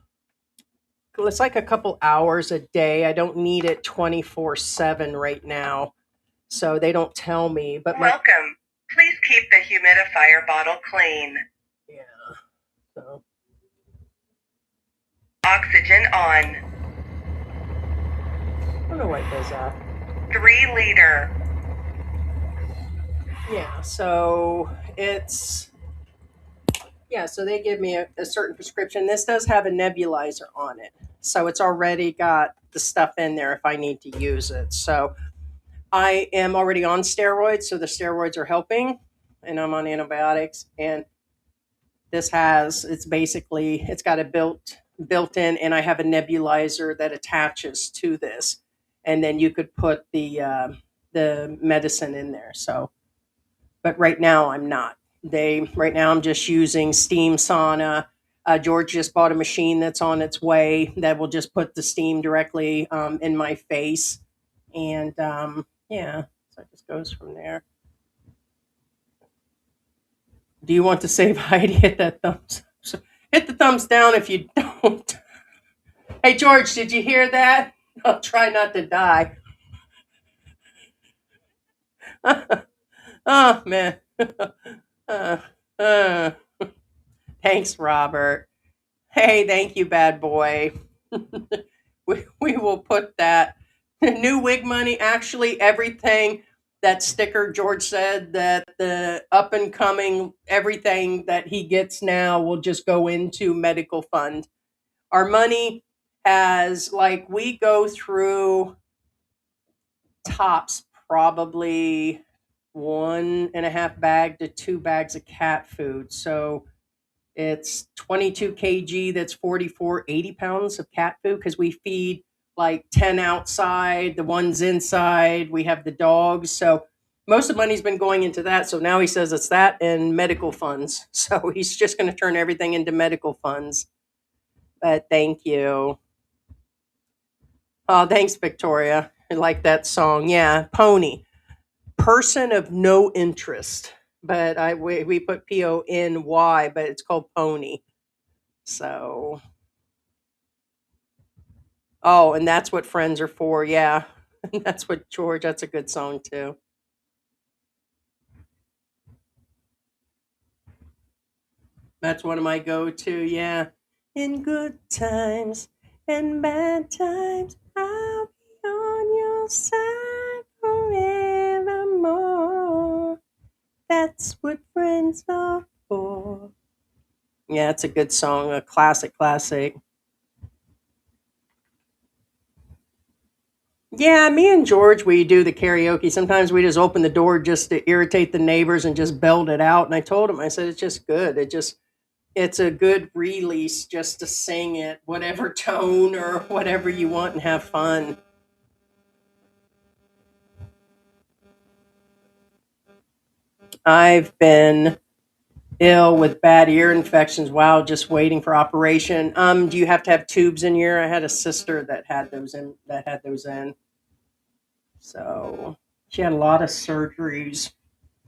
it's like a couple hours a day. I don't need it 24/7 right now. So they don't tell me, but welcome. Please keep the humidifier bottle clean. Yeah. So oxygen on. I don't know what does that. 3 liter. Yeah, so it's yeah, so they give me a certain prescription. This does have a nebulizer on it. So it's already got the stuff in there if I need to use it. So I am already on steroids, so the steroids are helping, and I'm on antibiotics. And it's basically it's got a built in, and I have a nebulizer that attaches to this, and then you could put the medicine in there. So, but right now I'm not. Right now I'm just using steam sauna. George just bought a machine that's on its way that will just put the steam directly in my face, and yeah, so it just goes from there. Do you want to save Heidi? Hit that thumbs. Hit the thumbs down if you don't. Hey George, did you hear that? I'll try not to die. Oh man. Uh, uh, thanks, Robert. Hey, thank you, bad boy. We will put that new wig money. Actually, everything that sticker George said that the up and coming everything that he gets now will just go into medical fund. Our money has like we go through tops probably 1.5 bag to 2 bags of cat food. So it's 22 kg, that's 44, 80 pounds of cat food because we feed like 10 outside, the ones inside, we have the dogs. So most of the money's been going into that. So now he says it's that and medical funds. So he's just going to turn everything into medical funds. But thank you. Oh, thanks, Victoria. I like that song. Yeah, Pony. Person of no interest. But we put PONY, but it's called Pony. So oh, and that's what friends are for. Yeah. That's what George, that's a good song too. That's one of my go-to. Yeah. In good times and bad times, I'll be on your side forevermore. That's what friends are for. Yeah, it's a good song, a classic, classic. Yeah, me and George, we do the karaoke. Sometimes we just open the door just to irritate the neighbors and just belt it out. And I told him, I said, it's just good. It's a good release just to sing it, whatever tone or whatever you want and have fun. I've been ill with bad ear infections. Wow, just waiting for operation. Do you have to have tubes in your ear? I had a sister that had those in. So she had a lot of surgeries.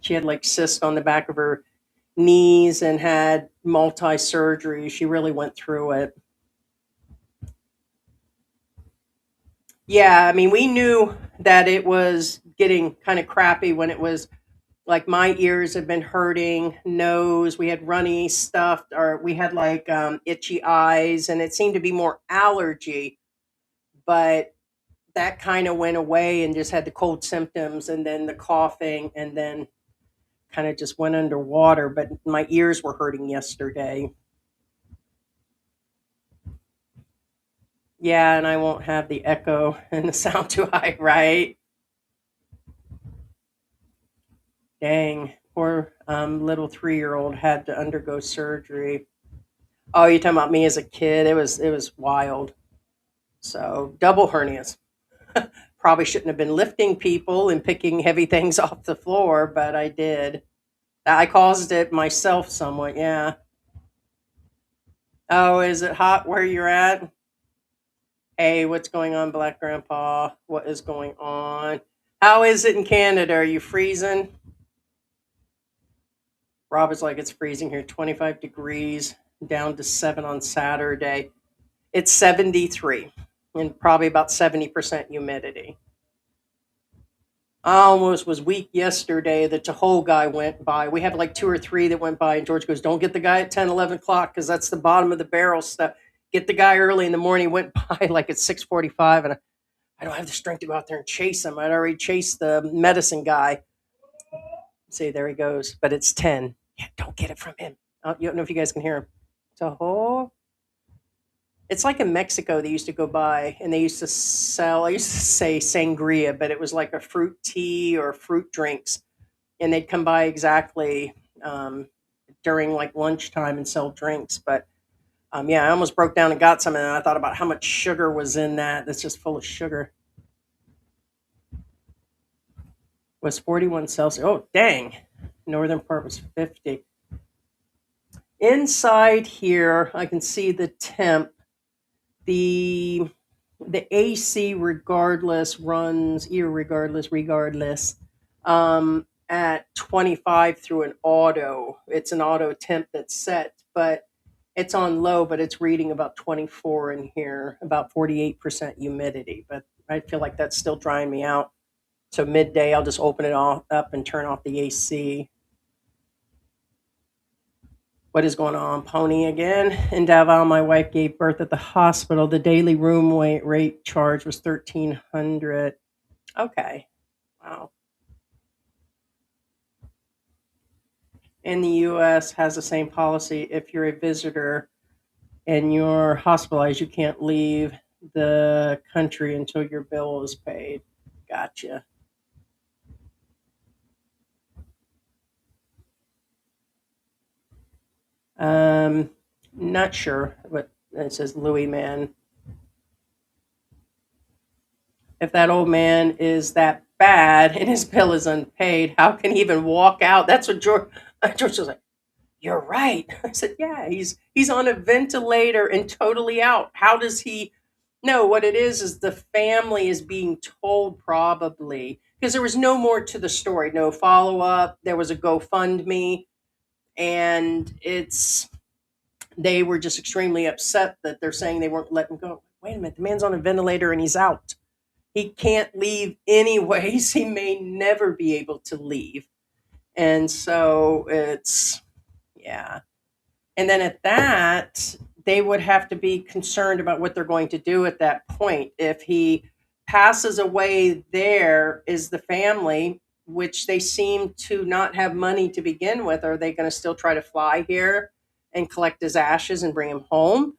She had like cysts on the back of her knees and had multi surgery. She really went through it. Yeah, I mean, we knew that it was getting kind of crappy when it was like my ears had been hurting, nose, we had runny stuff, or we had like itchy eyes, and it seemed to be more allergy. But that kind of went away and just had the cold symptoms and then the coughing and then kind of just went underwater. But my ears were hurting yesterday. Yeah, and I won't have the echo and the sound too high, right? Dang, poor little 3-year old had to undergo surgery. Oh, you're talking about me as a kid? It was wild. So double hernias. Probably shouldn't have been lifting people and picking heavy things off the floor, but I did. I caused it myself somewhat. Yeah. Oh, is it hot where you're at? Hey, what's going on, Black Grandpa? What is going on? How is it in Canada? Are you freezing? Rob is like, it's freezing here, 25 degrees, down to 7 on Saturday. It's 73 and probably about 70% humidity. I almost was weak yesterday. The Tahoe guy went by. We have like 2 or 3 that went by, and George goes, don't get the guy at 10, 11 o'clock because that's the bottom of the barrel stuff. Get the guy early in the morning. Went by like at 6:45, and I don't have the strength to go out there and chase him. I'd already chased the medicine guy. See, there he goes. But it's 10. Yeah, don't get it from him. You don't know if you guys can hear him. Tahoe. It's like in Mexico, they used to go by and they used to sell, I used to say sangria, but it was like a fruit tea or fruit drinks. And they'd come by exactly um, during like lunchtime and sell drinks. But yeah, I almost broke down and got some, and I thought about how much sugar was in that. That's just full of sugar. Was 41 Celsius. Oh, dang. Northern part was 50. Inside here, I can see the temp. The the AC regardless runs regardless at 25 through an auto. It's an auto temp that's set, but it's on low, but it's reading about 24 in here, about 48% humidity. But I feel like that's still drying me out. So midday, I'll just open it all up and turn off the AC. What is going on, Pony again? In Davao, my wife gave birth at the hospital. The daily room rate charge was 1,300. Okay, wow. In the U.S. has the same policy. If you're a visitor and you're hospitalized, you can't leave the country until your bill is paid. Gotcha. Um, Not sure, but it says Louis man. If that old man is that bad and his bill is unpaid, how can he even walk out? That's what George was like. You're right. I said, yeah, he's on a ventilator and totally out. How does he? No, what it is the family is being told probably because there was no more to the story, no follow up. There was a GoFundMe, and it's they were just extremely upset that they're saying they weren't letting go. Wait a minute, the man's on a ventilator and he's out. He can't leave anyways. He may never be able to leave. And so it's, yeah. And then at that, they would have to be concerned about what they're going to do at that point. If he passes away, there is the family, which they seem to not have money to begin with. Are they going to still try to fly here and collect his ashes and bring him home?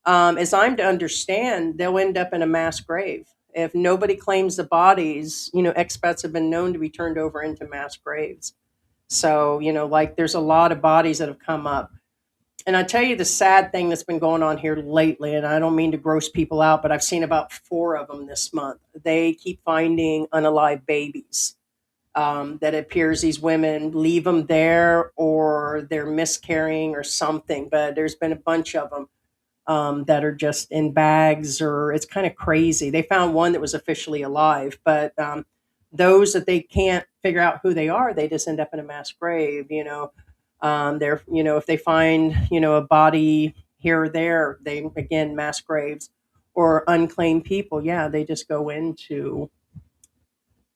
As I'm to understand, they'll end up in a mass grave. If nobody claims the bodies, expats have been known to be turned over into mass graves. So, like there's a lot of bodies that have come up. And I tell you the sad thing that's been going on here lately, and I don't mean to gross people out, but I've seen about 4 of them this month. They keep finding unalive babies. That appears these women leave them there or they're miscarrying or something. But there's been a bunch of them that are just in bags, or it's kind of crazy. They found one that was officially alive, but those that they can't figure out who they are, they just end up in a mass grave. They're if they find a body here or there, they again mass graves or unclaimed people. Yeah, they just go into.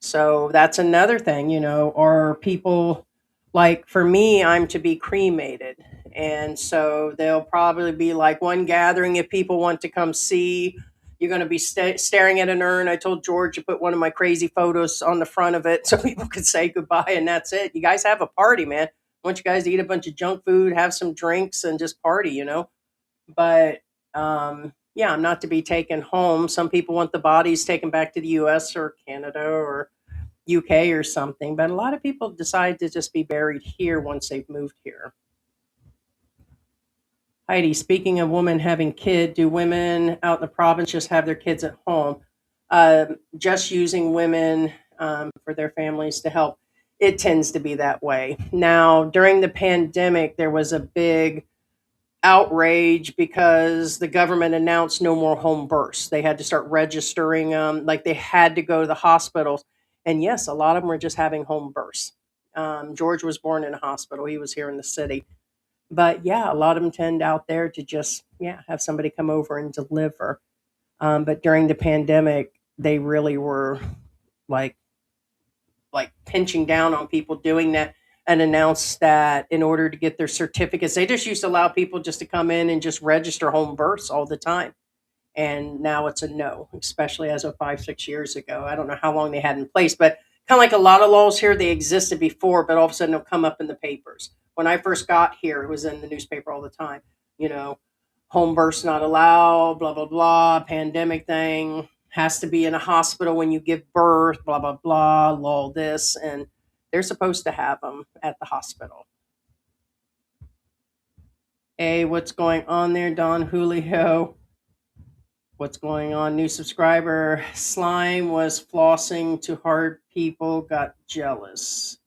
So that's another thing, or people like for me, I'm to be cremated. And so there'll probably be like one gathering if people want to come see, You're going to be staring at an urn. I told George to put one of my crazy photos on the front of it so people could say goodbye, and that's it. You guys have a party, man. I want you guys to eat a bunch of junk food, have some drinks, and just party. But yeah, I'm not to be taken home. Some people want the bodies taken back to the US or Canada or UK or something, but a lot of people decide to just be buried here once they've moved here. Heidi, speaking of women having kids, do women out in the province just have their kids at home? Just using women for their families to help. It tends to be that way. Now, during the pandemic, there was a big outrage because the government announced no more home births. They had to start registering them, like they had to go to the hospitals. And yes, a lot of them were just having home births. George was born in a hospital. He was here in the city. But yeah, a lot of them tend out there to just, yeah, have somebody come over and deliver. But during the pandemic, they really were like pinching down on people doing that, and announced that in order to get their certificates, they just used to allow people just to come in and just register home births all the time. And now it's a no, especially as of 5, 6 years ago. I don't know how long they had in place, but kind of like a lot of laws here, they existed before, but all of a sudden they'll come up in the papers. When I first got here, it was in the newspaper all the time. You know, home births not allowed, blah blah blah, pandemic thing, has to be in a hospital when you give birth, blah blah blah, law this, and they're supposed to have them at the hospital. Hey, what's going on there, Don Julio? What's going on? New subscriber. Slime was flossing to hard people, got jealous.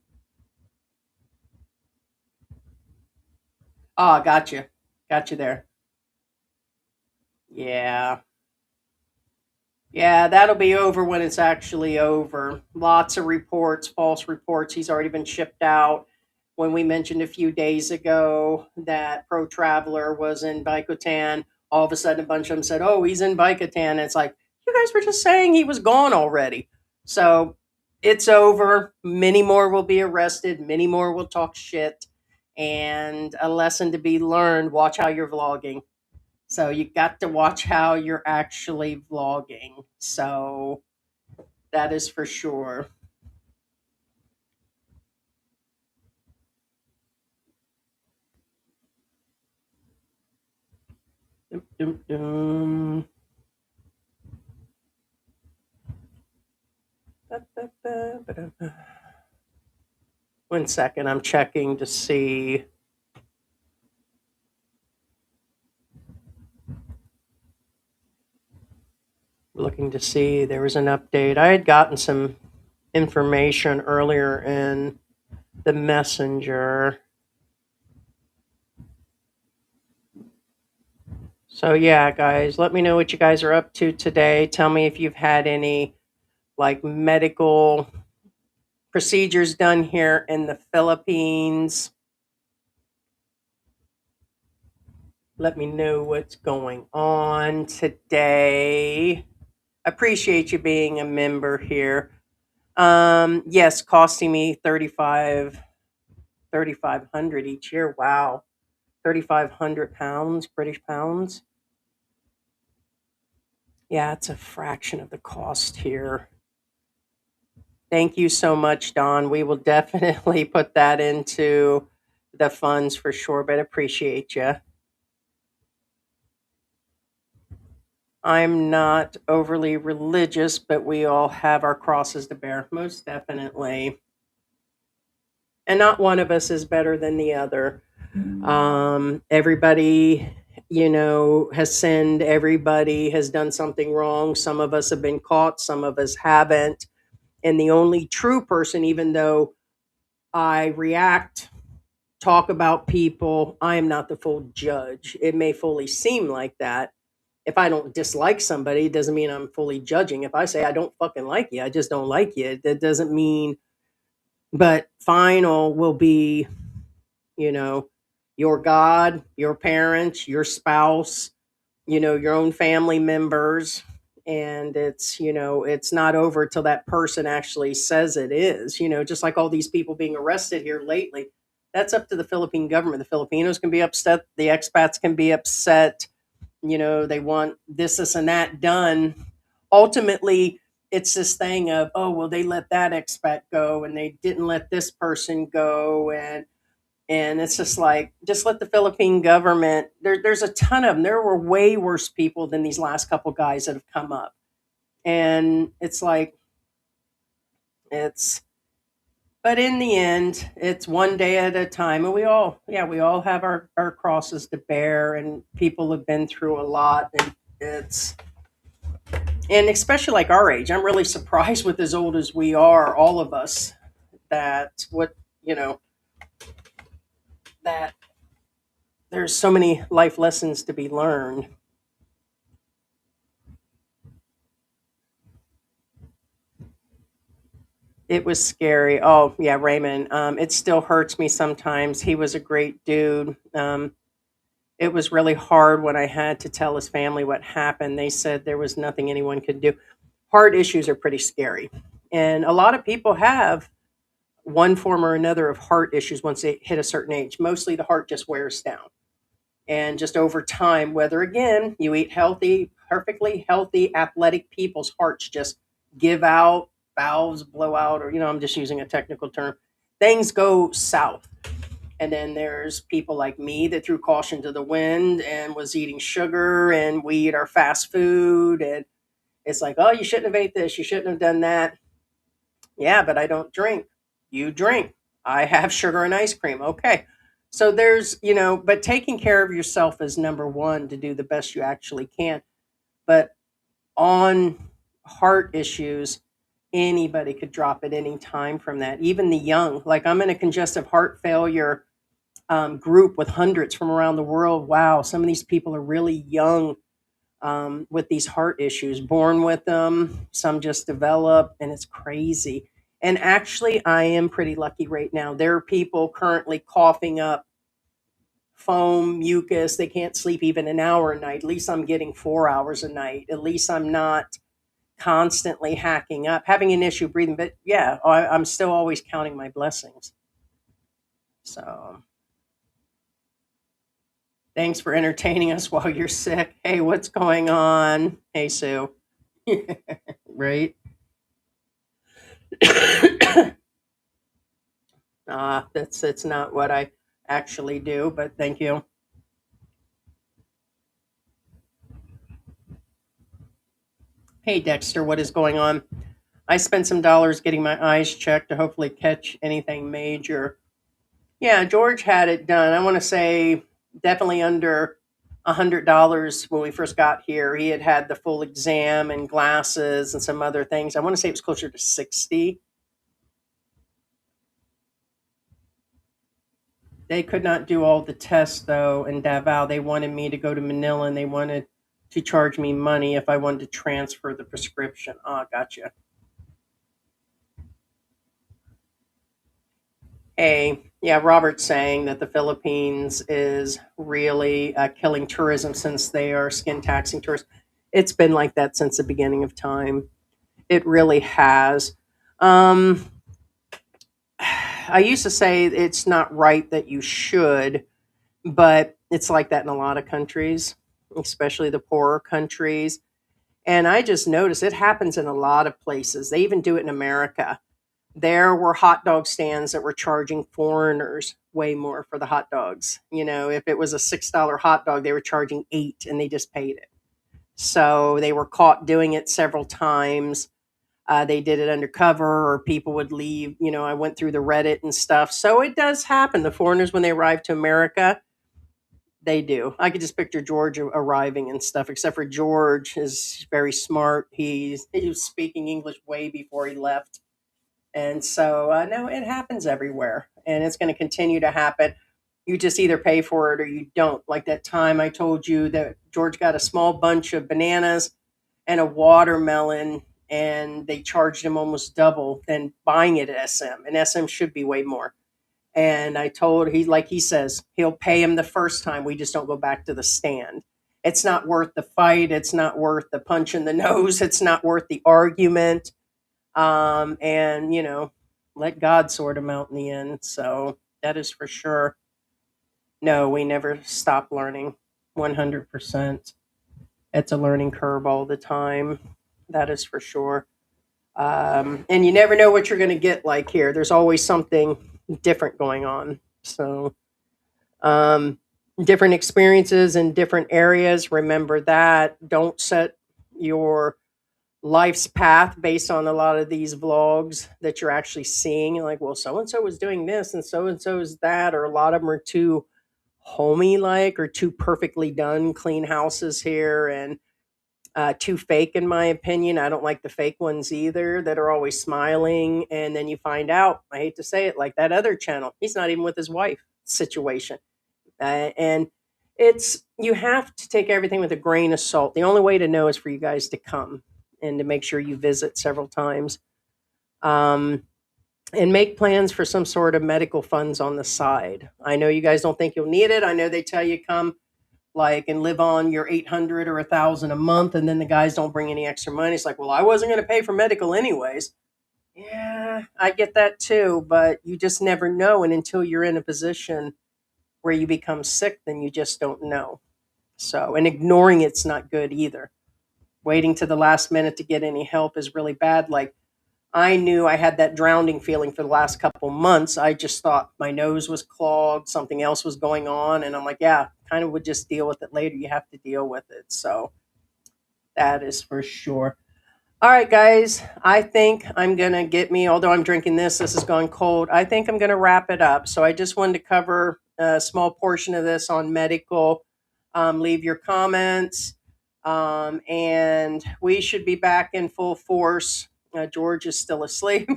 Ah, gotcha. Got you there. Yeah. Yeah, that'll be over when it's actually over. Lots of reports, false reports. He's already been shipped out. When we mentioned a few days ago that Pro Traveler was in Baikotan, all of a sudden a bunch of them said, "Oh, he's in Baikotan." And it's like, you guys were just saying he was gone already. So it's over. Many more will be arrested. Many more will talk shit. And a lesson to be learned: watch how you're vlogging. So you got to watch how you're actually vlogging. So that is for sure. Dum, dum, dum. Ba, ba, ba, ba, da, ba. 1 second, I'm checking to see. Looking to see there was an update. I had gotten some information earlier in the messenger. So yeah, guys, let me know what you guys are up to today. Tell me if you've had any like medical procedures done here in the Philippines. Let me know what's going on today. Appreciate you being a member here. Yes, costing me 3,500 each year. Wow. 3,500 pounds, British pounds. Yeah, it's a fraction of the cost here. Thank you so much, Don. We will definitely put that into the funds for sure, but appreciate you. I'm not overly religious, but we all have our crosses to bear, most definitely. And not one of us is better than the other. Everybody, has sinned. Everybody has done something wrong. Some of us have been caught, some of us haven't. And the only true person, even though I react, talk about people, I am not the full judge. It may fully seem like that. If I don't dislike somebody, it doesn't mean I'm fully judging. If I say I don't fucking like you, I just don't like you. That doesn't mean, but final will be, you know, your God, your parents, your spouse, your own family members. And it's not over till that person actually says it is, just like all these people being arrested here lately. That's up to the Philippine government. The Filipinos can be upset. The expats can be upset. They want this, and that done. Ultimately, it's this thing of, oh, well, they let that expat go and they didn't let this person go. And it's just like, just let the Philippine government, there's a ton of them. There were way worse people than these last couple guys that have come up. And it's like, it's, but in the end, it's one day at a time. And we all have our crosses to bear, and people have been through a lot. And it's, and especially like our age, I'm really surprised with as old as we are, all of us, that what, you know, that there's so many life lessons to be learned. It was scary. Oh, yeah, Raymond. It still hurts me sometimes. He was a great dude. It was really hard when I had to tell his family what happened. They said there was nothing anyone could do. Heart issues are pretty scary. And a lot of people have one form or another of heart issues once they hit a certain age. Mostly the heart just wears down. And just over time, whether again you eat healthy, perfectly healthy, athletic people's hearts just give out, valves blow out, or I'm just using a technical term. Things go south. And then there's people like me that threw caution to the wind and was eating sugar, and we eat our fast food, and it's like, oh, you shouldn't have ate this, you shouldn't have done that. Yeah, but I don't drink. You drink. I have sugar and ice cream. Okay. So but taking care of yourself is number one, to do the best you actually can. But on heart issues, anybody could drop at any time from that, even the young. Like, I'm in a congestive heart failure group with hundreds from around the world. Wow, some of these people are really young, with these heart issues, born with them. Some just develop, and it's crazy. And actually, I am pretty lucky right now. There are people currently coughing up foam, mucus. They can't sleep even an hour a night. At least I'm getting 4 hours a night. At least I'm not constantly hacking up, having an issue breathing. But yeah, I'm still always counting my blessings. So thanks for entertaining us while you're sick. Hey, what's going on? Hey, Sue. Right? That's not what I actually do, but thank you. Hey, Dexter, what is going on? I spent some dollars getting my eyes checked to hopefully catch anything major. Yeah, George had it done. I want to say definitely under $100 when we first got here. He had had the full exam and glasses and some other things. I want to say it was closer to 60. They could not do all the tests though in Davao. They wanted me to go to Manila, and they wanted to charge me money if I wanted to transfer the prescription. Ah, gotcha. Hey, yeah, Robert's saying that the Philippines is really killing tourism since they are skin taxing tourists. It's been like that since the beginning of time. It really has. Um, I used to say it's not right that you should, but it's like that in a lot of countries, especially the poorer countries. And I just noticed it happens in a lot of places. They even do it in America. There were hot dog stands that were charging foreigners way more for the hot dogs. If it was a $6 hot dog, they were charging 8, and they just paid it. So they were caught doing it several times. They did it undercover, or people would leave. I went through the Reddit and stuff. So it does happen. The foreigners, when they arrive to America, they do. I could just picture George arriving and stuff, except for George is very smart. He was speaking English way before he left. And so, no, it happens everywhere, and it's going to continue to happen. You just either pay for it or you don't. Like that time I told you that George got a small bunch of bananas and a watermelon, and they charged him almost double than buying it at SM. And SM should be way more. And I told like he says, he'll pay him the first time. We just don't go back to the stand. It's not worth the fight. It's not worth the punch in the nose. It's not worth the argument. And let God sort him out in the end. So that is for sure. No, we never stop learning. 100%. It's a learning curve all the time. That is for sure. And you never know what you're going to get like here. There's always something different going on. So, um, different experiences in different areas. Remember that. Don't set your life's path based on a lot of these vlogs that you're actually seeing. Like, well, so and so was doing this and so is that, or a lot of them are too homey like or too perfectly done, clean houses here, and too fake, in my opinion. I don't like the fake ones either that are always smiling. And then you find out, I hate to say it, like that other channel, he's not even with his wife situation. And it's, you have to take everything with a grain of salt. The only way to know is for you guys to come and to make sure you visit several times. Um, and make plans for some sort of medical funds on the side. I know you guys don't think you'll need it. I know they tell you come like and live on your 800 or 1,000 a month, and then the guys don't bring any extra money. It's like, well, I wasn't going to pay for medical anyways. Yeah, I get that too, but you just never know, and until you're in a position where you become sick, then you just don't know. So, and ignoring it's not good either. Waiting to the last minute to get any help is really bad. Like, I knew I had that drowning feeling for the last couple months. I just thought my nose was clogged, something else was going on. And I'm like, yeah, kind of would just deal with it later. You have to deal with it. So that is for sure. All right, guys, I think I'm going to get me, although I'm drinking this has gone cold. I think I'm going to wrap it up. So I just wanted to cover a small portion of this on medical. Leave your comments. And we should be back in full force. George is still asleep.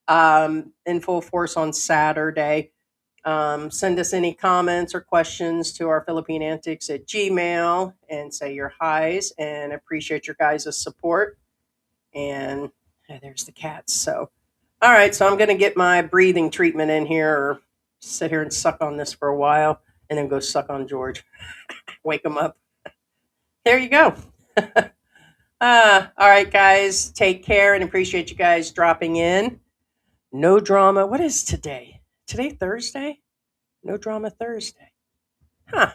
In full force on Saturday. Send us any comments or questions to our Philippine Antics at Gmail and say your highs and appreciate your guys' support. And there's the cats. So, all right. So I'm going to get my breathing treatment in here or sit here and suck on this for a while and then go suck on George. Wake him up. There you go. All right, guys. Take care and appreciate you guys dropping in. No drama. What is today? Today, Thursday? No drama Thursday. Huh.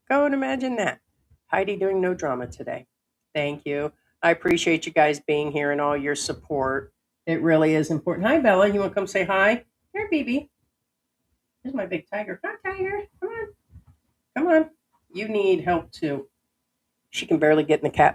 Go and imagine that. Heidi doing no drama today. Thank you. I appreciate you guys being here and all your support. It really is important. Hi, Bella. You want to come say hi? Here, BB. Here's my big tiger. Hi, tiger. Come on. Come on. You need help too. She can barely get in the cat